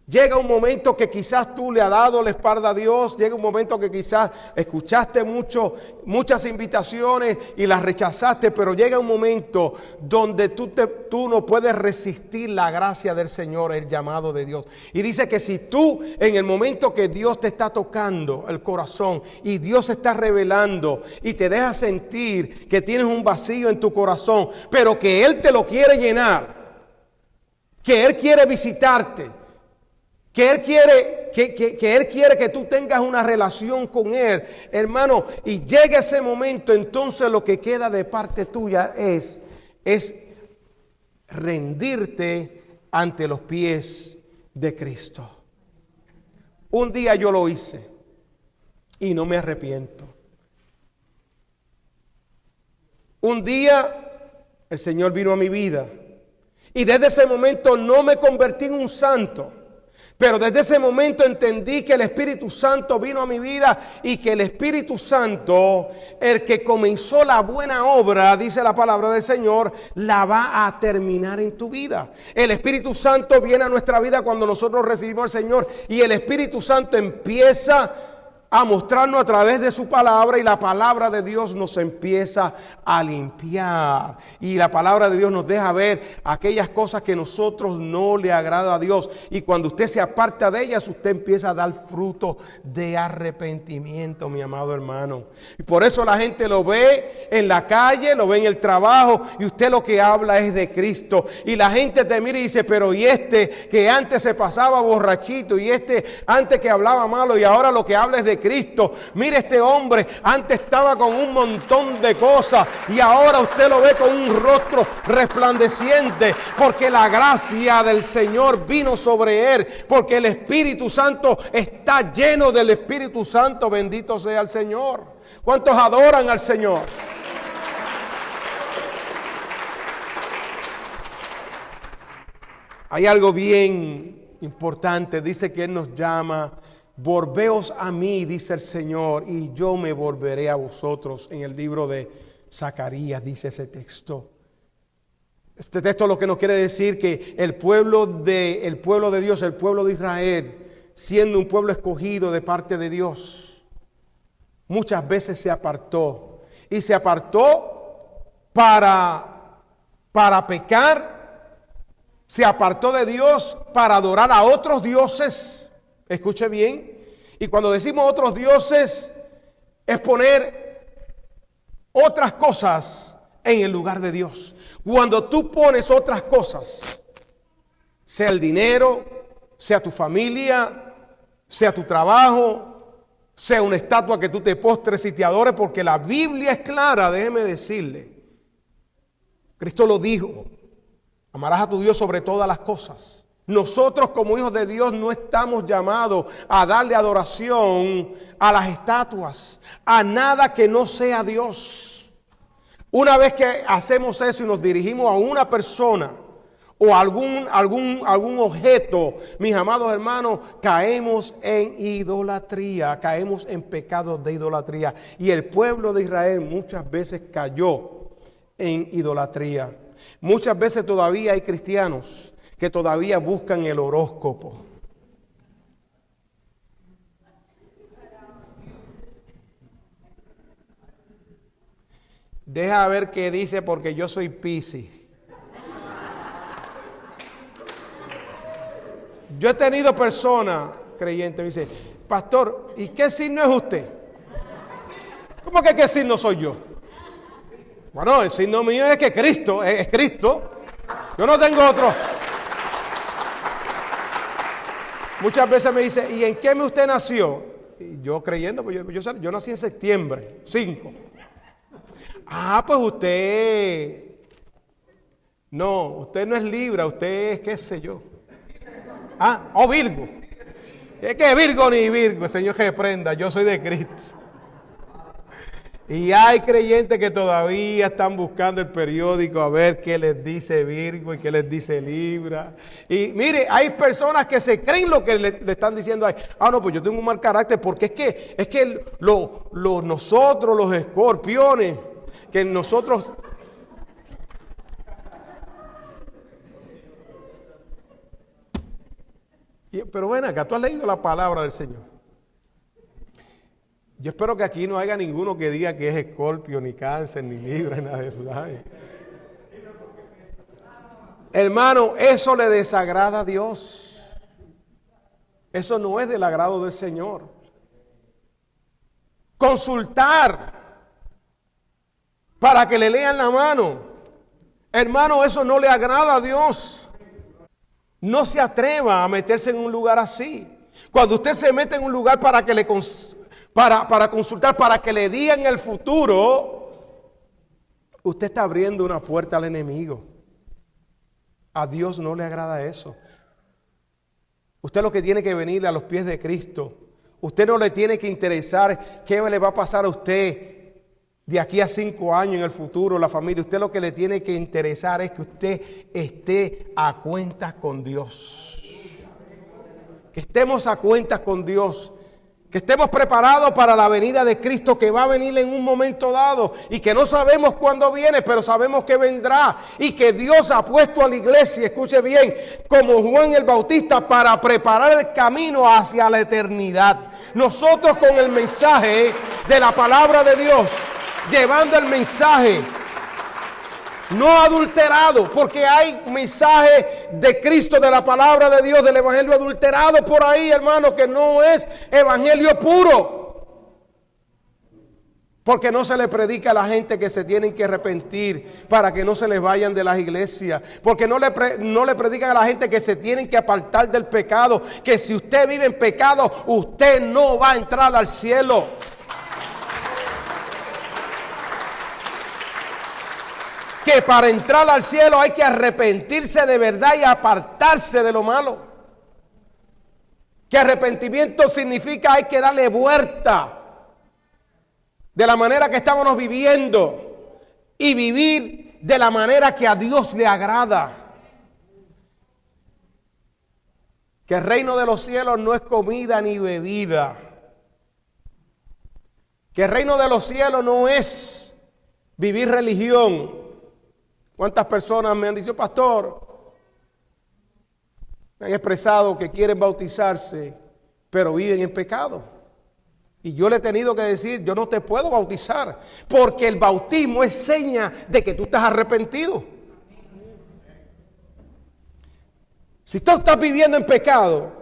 Llega un momento que quizás tú le has dado la espalda a Dios, llega un momento que quizás escuchaste muchas invitaciones y las rechazaste, pero llega un momento donde tú no puedes resistir la gracia del Señor, el llamado de Dios. Y dice que si tú en el momento que Dios te está tocando el corazón y Dios se está revelando y te deja sentir que tienes un vacío en tu corazón, pero que Él te lo quiere llenar, que Él quiere visitarte, que Él quiere que tú tengas una relación con Él, hermano, y llega ese momento, entonces lo que queda de parte tuya es rendirte ante los pies de Cristo. Un día yo lo hice y no me arrepiento. Un día el Señor vino a mi vida y desde ese momento no me convertí en un santo. Pero desde ese momento entendí que el Espíritu Santo vino a mi vida y que el Espíritu Santo, el que comenzó la buena obra, dice la palabra del Señor, la va a terminar en tu vida. El Espíritu Santo viene a nuestra vida cuando nosotros recibimos al Señor y el Espíritu Santo empieza a mostrarnos a través de su palabra y la palabra de Dios nos empieza a limpiar y la palabra de Dios nos deja ver aquellas cosas que a nosotros no le agrada a Dios y cuando usted se aparta de ellas usted empieza a dar fruto de arrepentimiento, mi amado hermano. Y por eso la gente lo ve en la calle, lo ve en el trabajo y usted lo que habla es de Cristo y la gente te mira y dice, pero y este que antes se pasaba borrachito y este antes que hablaba malo y ahora lo que habla es de de Cristo. Mire, este hombre antes estaba con un montón de cosas y ahora usted lo ve con un rostro resplandeciente, porque la gracia del Señor vino sobre él, porque el Espíritu Santo está lleno del Espíritu Santo. Bendito sea el Señor. ¿Cuántos adoran al Señor? Hay algo bien importante. Dice que Él nos llama: volveos a mí, dice el Señor, y yo me volveré a vosotros. En el libro de Zacarías dice ese texto. Este texto lo que nos quiere decir que el pueblo de Dios, el pueblo de Israel, siendo un pueblo escogido de parte de Dios, muchas veces se apartó. Y se apartó para pecar. Se apartó de Dios para adorar a otros dioses. Escuche bien. Y cuando decimos otros dioses, es poner otras cosas en el lugar de Dios. Cuando tú pones otras cosas, sea el dinero, sea tu familia, sea tu trabajo, sea una estatua que tú te postres y te adores, porque la Biblia es clara, déjeme decirle. Cristo lo dijo: amarás a tu Dios sobre todas las cosas. Nosotros como hijos de Dios no estamos llamados a darle adoración a las estatuas, a nada que no sea Dios. Una vez que hacemos eso y nos dirigimos a una persona o a algún objeto, mis amados hermanos, caemos en idolatría, caemos en pecados de idolatría. Y el pueblo de Israel muchas veces cayó en idolatría. Muchas veces todavía hay cristianos que todavía buscan el horóscopo. Deja ver qué dice, porque yo soy Piscis. Yo he tenido personas creyentes, me dicen: pastor, ¿y qué signo es usted? ¿Cómo que qué signo soy yo? Bueno, el signo mío es que Cristo, es Cristo. Yo no tengo otro. Muchas veces me dice: ¿y en qué mes usted nació? Y yo creyendo, pues yo nací en septiembre 5. Ah, pues usted no es Libra, usted es qué sé yo. Virgo. Es que Virgo ni Virgo, el Señor reprenda, yo soy de Cristo. Y hay creyentes que todavía están buscando el periódico a ver qué les dice Virgo y qué les dice Libra. Y mire, hay personas que se creen lo que le están diciendo ahí. No, pues yo tengo un mal carácter, porque es que nosotros los escorpiones, que nosotros... Pero ven acá, tú has leído la palabra del Señor. Yo espero que aquí no haya ninguno que diga que es Escorpio, ni Cáncer, ni Libra, ni nada de eso. ¿Sabes? Hermano, eso le desagrada a Dios. Eso no es del agrado del Señor. Consultar para que le lean la mano. Hermano, eso no le agrada a Dios. No se atreva a meterse en un lugar así. Cuando usted se mete en un lugar para que para consultar, para que le digan el futuro, usted está abriendo una puerta al enemigo. A Dios no le agrada eso. Usted lo que tiene que venir a los pies de Cristo. Usted no le tiene que interesar qué le va a pasar a usted de aquí a 5 años en el futuro, la familia. Usted lo que le tiene que interesar es que usted esté a cuentas con Dios. Que estemos a cuentas con Dios. Que estemos preparados para la venida de Cristo, que va a venir en un momento dado y que no sabemos cuándo viene, pero sabemos que vendrá, y que Dios ha puesto a la iglesia, escuche bien, como Juan el Bautista, para preparar el camino hacia la eternidad. Nosotros con el mensaje de la palabra de Dios, llevando el mensaje no adulterado, porque hay mensaje de Cristo, de la palabra de Dios, del evangelio adulterado por ahí, hermano, que no es evangelio puro. Porque no se le predica a la gente que se tienen que arrepentir para que no se les vayan de las iglesias. Porque no le predican a la gente que se tienen que apartar del pecado. Que si usted vive en pecado, usted no va a entrar al cielo. Que para entrar al cielo hay que arrepentirse de verdad y apartarse de lo malo. Que arrepentimiento significa hay que darle vuelta de la manera que estábamos viviendo y vivir de la manera que a Dios le agrada. Que el reino de los cielos no es comida ni bebida. Que el reino de los cielos no es vivir religión. ¿Cuántas personas me han dicho, pastor? Me han expresado que quieren bautizarse, pero viven en pecado. Y yo le he tenido que decir, yo no te puedo bautizar, porque el bautismo es seña de que tú estás arrepentido. Si tú estás viviendo en pecado,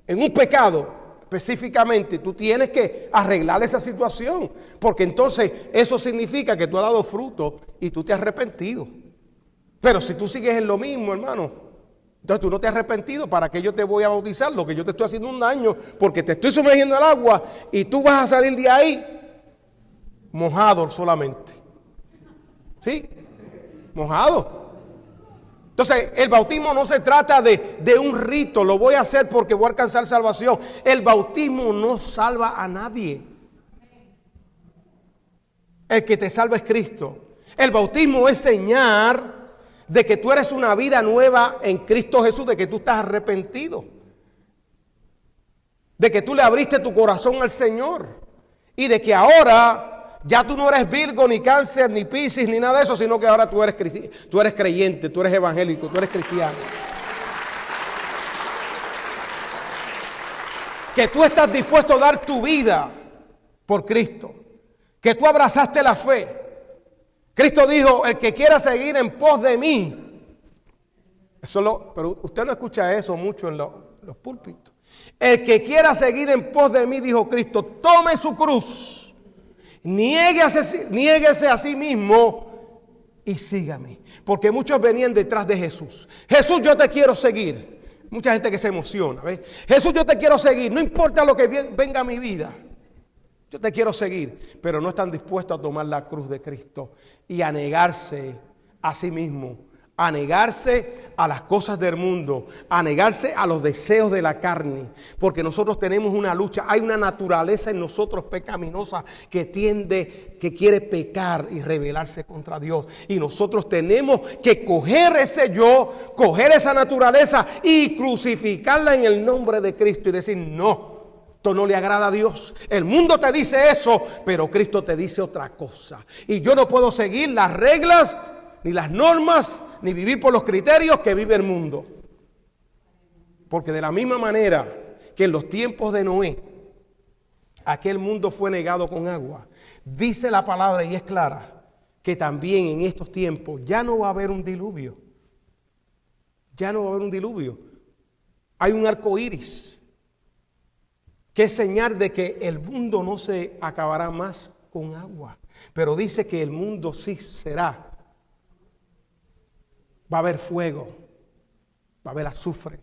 en un pecado específicamente, tú tienes que arreglar esa situación, porque entonces eso significa que tú has dado fruto y tú te has arrepentido. Pero si tú sigues en lo mismo, hermano, entonces tú no te has arrepentido. ¿Para qué yo te voy a bautizar? Lo que yo te estoy haciendo un daño, porque te estoy sumergiendo al agua y tú vas a salir de ahí mojado solamente. ¿Sí? Mojado. Entonces el bautismo no se trata de un rito, lo voy a hacer porque voy a alcanzar salvación. El bautismo no salva a nadie. El que te salva es Cristo. El bautismo es señal de que tú eres una vida nueva en Cristo Jesús, de que tú estás arrepentido, de que tú le abriste tu corazón al Señor y de que ahora ya tú no eres Virgo, ni Cáncer, ni Piscis, ni nada de eso, sino que ahora tú eres creyente, tú eres evangélico, tú eres cristiano. Que tú estás dispuesto a dar tu vida por Cristo, que tú abrazaste la fe. Cristo dijo, el que quiera seguir en pos de mí. Pero usted no escucha eso mucho en los púlpitos. El que quiera seguir en pos de mí, dijo Cristo, tome su cruz, niéguese a sí mismo y sígame. Porque muchos venían detrás de Jesús. Jesús, yo te quiero seguir. Mucha gente que se emociona, ¿ves? Jesús, yo te quiero seguir, no importa lo que venga a mi vida. Yo te quiero seguir, pero no están dispuestos a tomar la cruz de Cristo y a negarse a sí mismo, a negarse a las cosas del mundo, a negarse a los deseos de la carne, porque nosotros tenemos una lucha, hay una naturaleza en nosotros pecaminosa que quiere pecar y rebelarse contra Dios, y nosotros tenemos que coger ese yo, coger esa naturaleza y crucificarla en el nombre de Cristo y decir no. Esto no le agrada a Dios. El mundo te dice eso, pero Cristo te dice otra cosa. Y yo no puedo seguir las reglas, ni las normas, ni vivir por los criterios que vive el mundo. Porque de la misma manera que en los tiempos de Noé, aquel mundo fue negado con agua, dice la palabra y es clara, que también en estos tiempos ya no va a haber un diluvio. Ya no va a haber un diluvio. Hay un arco iris, que es señal de que el mundo no se acabará más con agua. Pero dice que el mundo sí será. Va a haber fuego, va a haber azufre.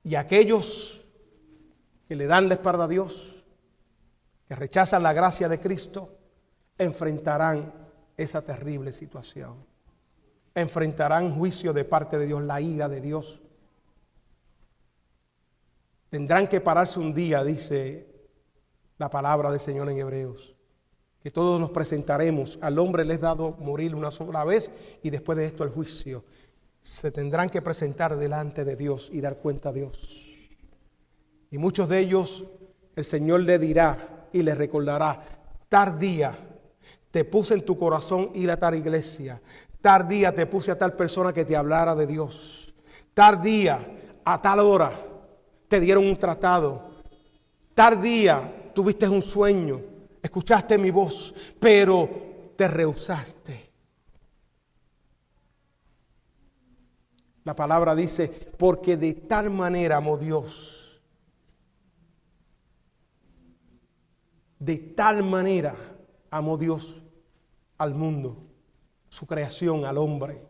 Y aquellos que le dan la espalda a Dios, que rechazan la gracia de Cristo, enfrentarán esa terrible situación. Enfrentarán juicio de parte de Dios, la ira de Dios. Tendrán que pararse un día, dice la palabra del Señor en Hebreos, que todos nos presentaremos. Al hombre le es dado morir una sola vez y después de esto el juicio. Se tendrán que presentar delante de Dios y dar cuenta a Dios. Y muchos de ellos el Señor le dirá y le recordará, tal día te puse en tu corazón ir a tal iglesia, tal día te puse a tal persona que te hablara de Dios, tal día, a tal hora, te dieron un tratado, tal día tuviste un sueño, escuchaste mi voz, pero te rehusaste. La palabra dice, porque de tal manera amó Dios De tal manera amó Dios al mundo, su creación, al hombre,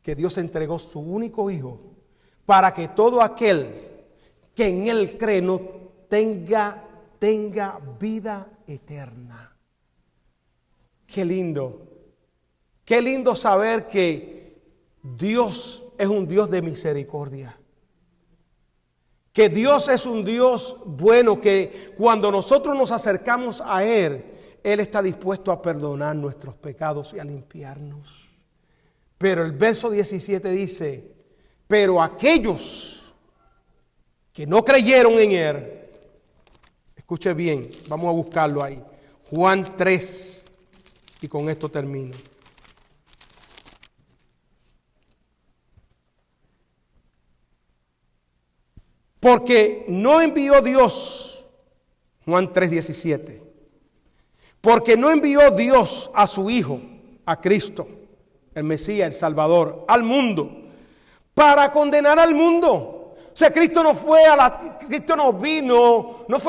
que Dios entregó su único Hijo para que todo aquel que en Él cree no tenga vida eterna. Qué lindo saber que Dios es un Dios de misericordia. Que Dios es un Dios bueno, que cuando nosotros nos acercamos a Él, Él está dispuesto a perdonar nuestros pecados y a limpiarnos. Pero el verso 17 dice, pero aquellos que no creyeron en Él, escuche bien, vamos a buscarlo ahí, Juan 3, y con esto termino. Porque no envió Dios, Juan 3:17, porque no envió Dios a su Hijo, a Cristo, el Mesías, el Salvador, al mundo, para condenar al mundo. O sea, Cristo no fue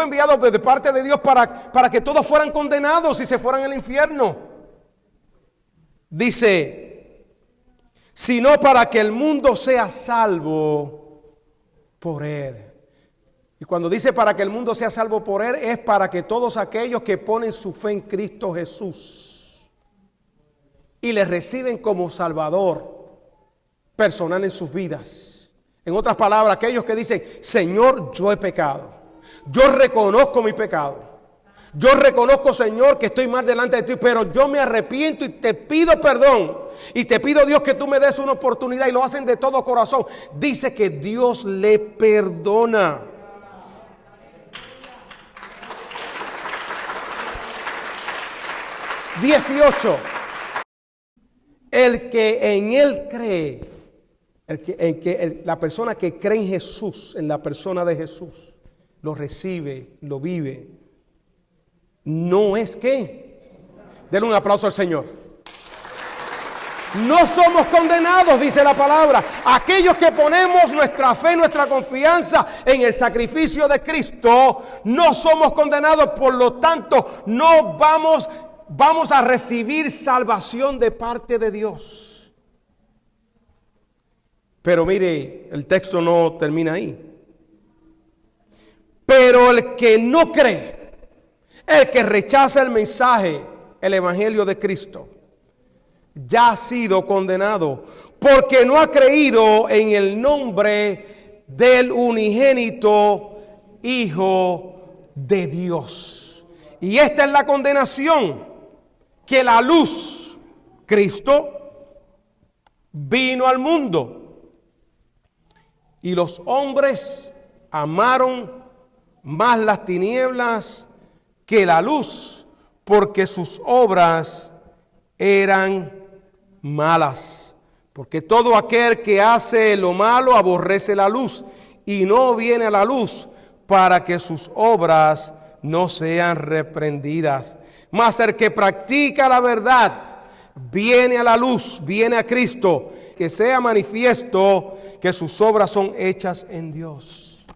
enviado de parte de Dios para que todos fueran condenados y se fueran al infierno. Dice, sino para que el mundo sea salvo por Él. Y cuando dice para que el mundo sea salvo por Él, es para que todos aquellos que ponen su fe en Cristo Jesús y le reciben como Salvador personal en sus vidas. En otras palabras, aquellos que dicen, Señor, yo he pecado. Yo reconozco mi pecado. Yo reconozco, Señor, que estoy mal delante de ti, pero yo me arrepiento y te pido perdón. Y te pido, Dios, que tú me des una oportunidad, y lo hacen de todo corazón. Dice que Dios le perdona. El que en Él cree, la persona que cree en Jesús, en la persona de Jesús, lo recibe, lo vive. No es que, denle un aplauso al Señor. No somos condenados, dice la palabra. Aquellos que ponemos nuestra fe, nuestra confianza en el sacrificio de Cristo, no somos condenados. Por lo tanto, no vamos a recibir salvación de parte de Dios. Pero mire, el texto no termina ahí. Pero el que no cree, el que rechaza el mensaje, el evangelio de Cristo, ya ha sido condenado, porque no ha creído en el nombre del unigénito Hijo de Dios. Y esta es la condenación, que la luz, Cristo, vino al mundo, y los hombres amaron más las tinieblas que la luz, porque sus obras eran malas. Porque todo aquel que hace lo malo aborrece la luz y no viene a la luz, para que sus obras no sean reprendidas. Mas el que practica la verdad viene a la luz, viene a Cristo, que sea manifiesto que sus obras son hechas en Dios.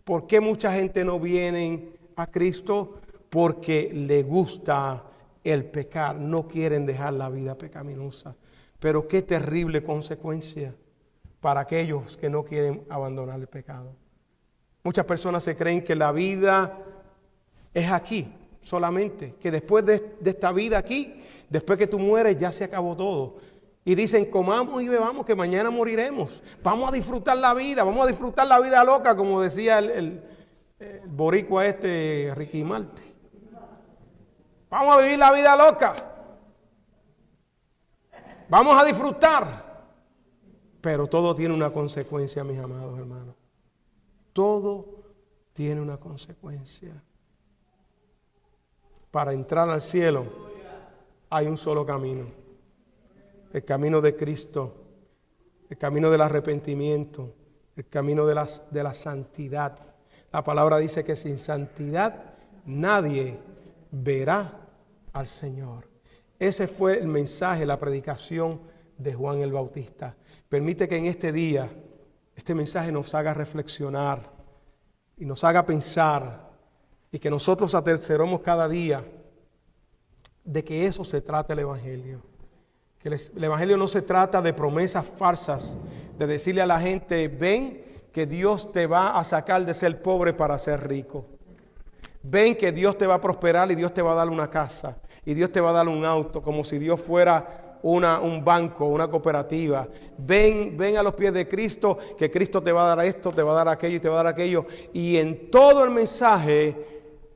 ¿Por qué mucha gente no viene a Cristo? Porque le gusta el pecar, no quieren dejar la vida pecaminosa. Pero qué terrible consecuencia para aquellos que no quieren abandonar el pecado. Muchas personas se creen que la vida es aquí solamente, que después de esta vida aquí, después que tú mueres, ya se acabó todo. Y dicen, comamos y bebamos, que mañana moriremos. Vamos a disfrutar la vida, vamos a disfrutar la vida loca, como decía el boricua Ricky Martin. Vamos a vivir la vida loca. Vamos a disfrutar. Pero todo tiene una consecuencia, mis amados hermanos. Todo tiene una consecuencia. Para entrar al cielo hay un solo camino. El camino de Cristo. El camino del arrepentimiento. El camino de la santidad. La palabra dice que sin santidad nadie verá al Señor. Ese fue el mensaje, la predicación de Juan el Bautista. Permite que en este día este mensaje nos haga reflexionar y nos haga pensar Y que nosotros aterceremos cada día de que eso se trata el Evangelio. Que el Evangelio no se trata de promesas falsas, de decirle a la gente, ven que Dios te va a sacar de ser pobre para ser rico. Ven que Dios te va a prosperar y Dios te va a dar una casa y Dios te va a dar un auto, como si Dios fuera un banco, una cooperativa. Ven a los pies de Cristo, que Cristo te va a dar esto, te va a dar aquello y te va a dar aquello. Y en todo el mensaje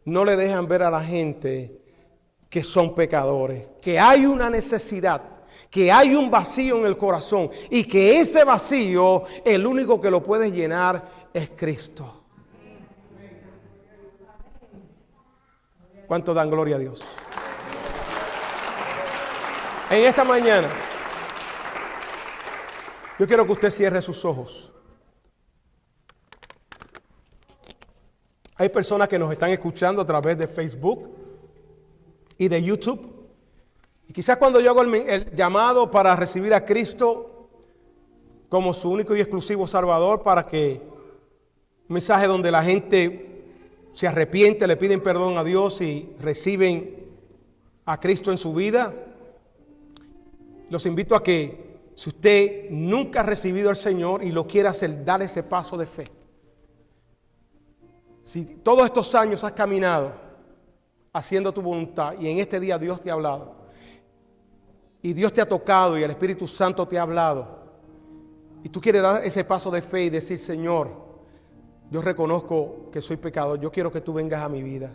no le dejan ver a la gente que son pecadores, que hay una necesidad, que hay un vacío en el corazón y que ese vacío, el único que lo puede llenar es Cristo. ¿Cuánto dan gloria a Dios? En esta mañana, yo quiero que usted cierre sus ojos. Hay personas que nos están escuchando a través de Facebook y de YouTube. Y quizás cuando yo hago el llamado para recibir a Cristo como su único y exclusivo Salvador, para que un mensaje donde la gente se arrepiente, le piden perdón a Dios y reciben a Cristo en su vida, los invito a que si usted nunca ha recibido al Señor y lo quiere hacer, dar ese paso de fe. Si todos estos años has caminado haciendo tu voluntad y en este día Dios te ha hablado y Dios te ha tocado y el Espíritu Santo te ha hablado y tú quieres dar ese paso de fe y decir, Señor, yo reconozco que soy pecador, yo quiero que tú vengas a mi vida.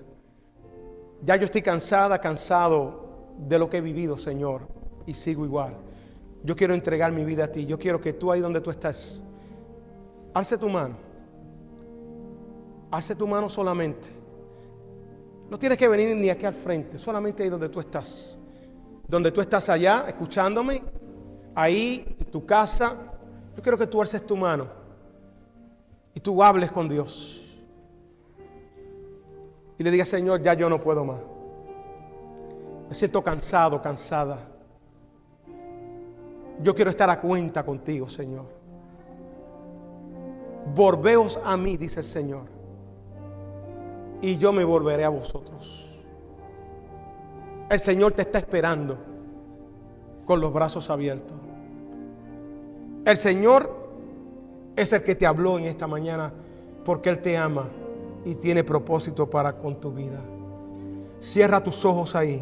Ya yo estoy cansado de lo que he vivido, Señor, y sigo igual. Yo quiero entregar mi vida a ti, yo quiero que tú ahí donde tú estás, alce tu mano. Alce tu mano solamente. No tienes que venir ni aquí al frente, solamente ahí donde tú estás. Donde tú estás allá, escuchándome, ahí en tu casa, yo quiero que tú alces tu mano y tú hables con Dios. Y le digas, Señor, ya yo no puedo más. Me siento cansado, cansada. Yo quiero estar a cuenta contigo, Señor. Volveos a mí, dice el Señor, y yo me volveré a vosotros. El Señor te está esperando con los brazos abiertos. El Señor es el que te habló en esta mañana porque Él te ama y tiene propósito para con tu vida. Cierra tus ojos ahí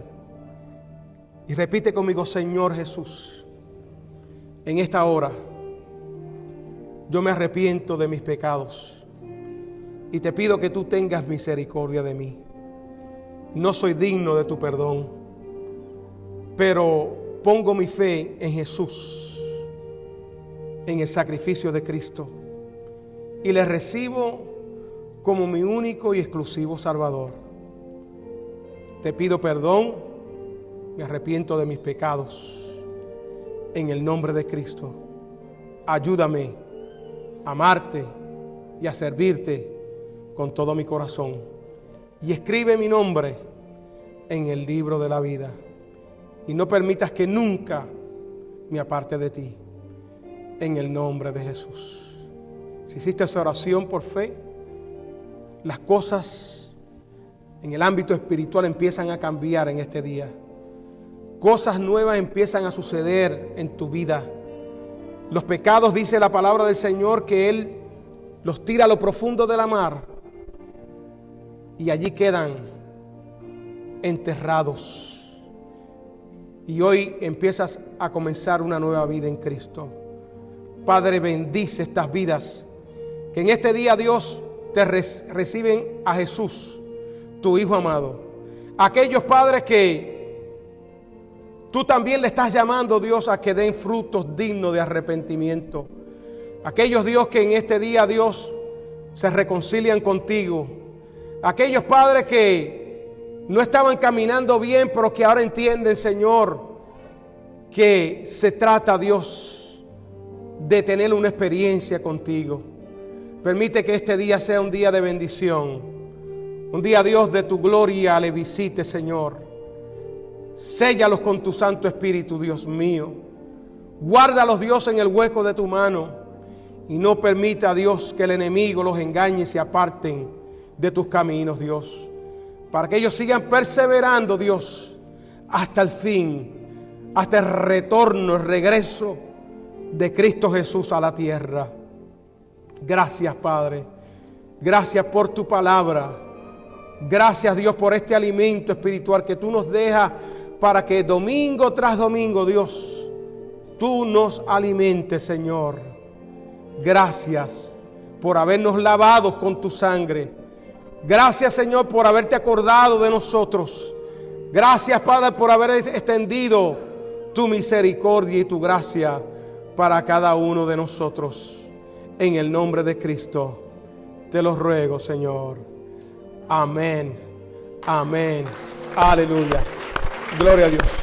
y repite conmigo, Señor Jesús, en esta hora yo me arrepiento de mis pecados y te pido que tú tengas misericordia de mí. No soy digno de tu perdón, pero pongo mi fe en Jesús, en el sacrificio de Cristo, y le recibo como mi único y exclusivo Salvador. Te pido perdón, me arrepiento de mis pecados, en el nombre de Cristo. Ayúdame a amarte y a servirte con todo mi corazón, y escribe mi nombre en el libro de la vida, y no permitas que nunca me aparte de ti. En el nombre de Jesús. Si hiciste esa oración por fe, las cosas en el ámbito espiritual empiezan a cambiar en este día. Cosas nuevas empiezan a suceder en tu vida. Los pecados, dice la palabra del Señor, que Él los tira a lo profundo de la mar y allí quedan enterrados. Y hoy empiezas a comenzar una nueva vida en Cristo. Padre, bendice estas vidas que en este día, Dios, te reciben a Jesús, tu Hijo amado. Aquellos padres que tú también le estás llamando, Dios, a que den frutos dignos de arrepentimiento. Aquellos, Dios, que en este día, Dios, se reconcilian contigo. Aquellos padres que no estaban caminando bien, pero que ahora entienden, Señor, que se trata, Dios, de tener una experiencia contigo. Permite que este día sea un día de bendición, un día, Dios, de tu gloria le visite, Señor. Séllalos con tu Santo Espíritu, Dios mío. Guárdalos, Dios, en el hueco de tu mano y no permita, Dios, que el enemigo los engañe y se aparten de tus caminos, Dios. para que ellos sigan perseverando, Dios, hasta el fin, hasta el retorno, el regreso de Cristo Jesús a la tierra. Gracias, Padre. Gracias por tu palabra. Gracias, Dios, por este alimento espiritual que tú nos dejas para que domingo tras domingo, Dios, tú nos alimentes, Señor. Gracias por habernos lavado con tu sangre. Gracias, Señor, por haberte acordado de nosotros. Gracias, Padre, por haber extendido tu misericordia y tu gracia para cada uno de nosotros. En el nombre de Cristo, te lo ruego, Señor. Amén. Amén. Aleluya. Gloria a Dios.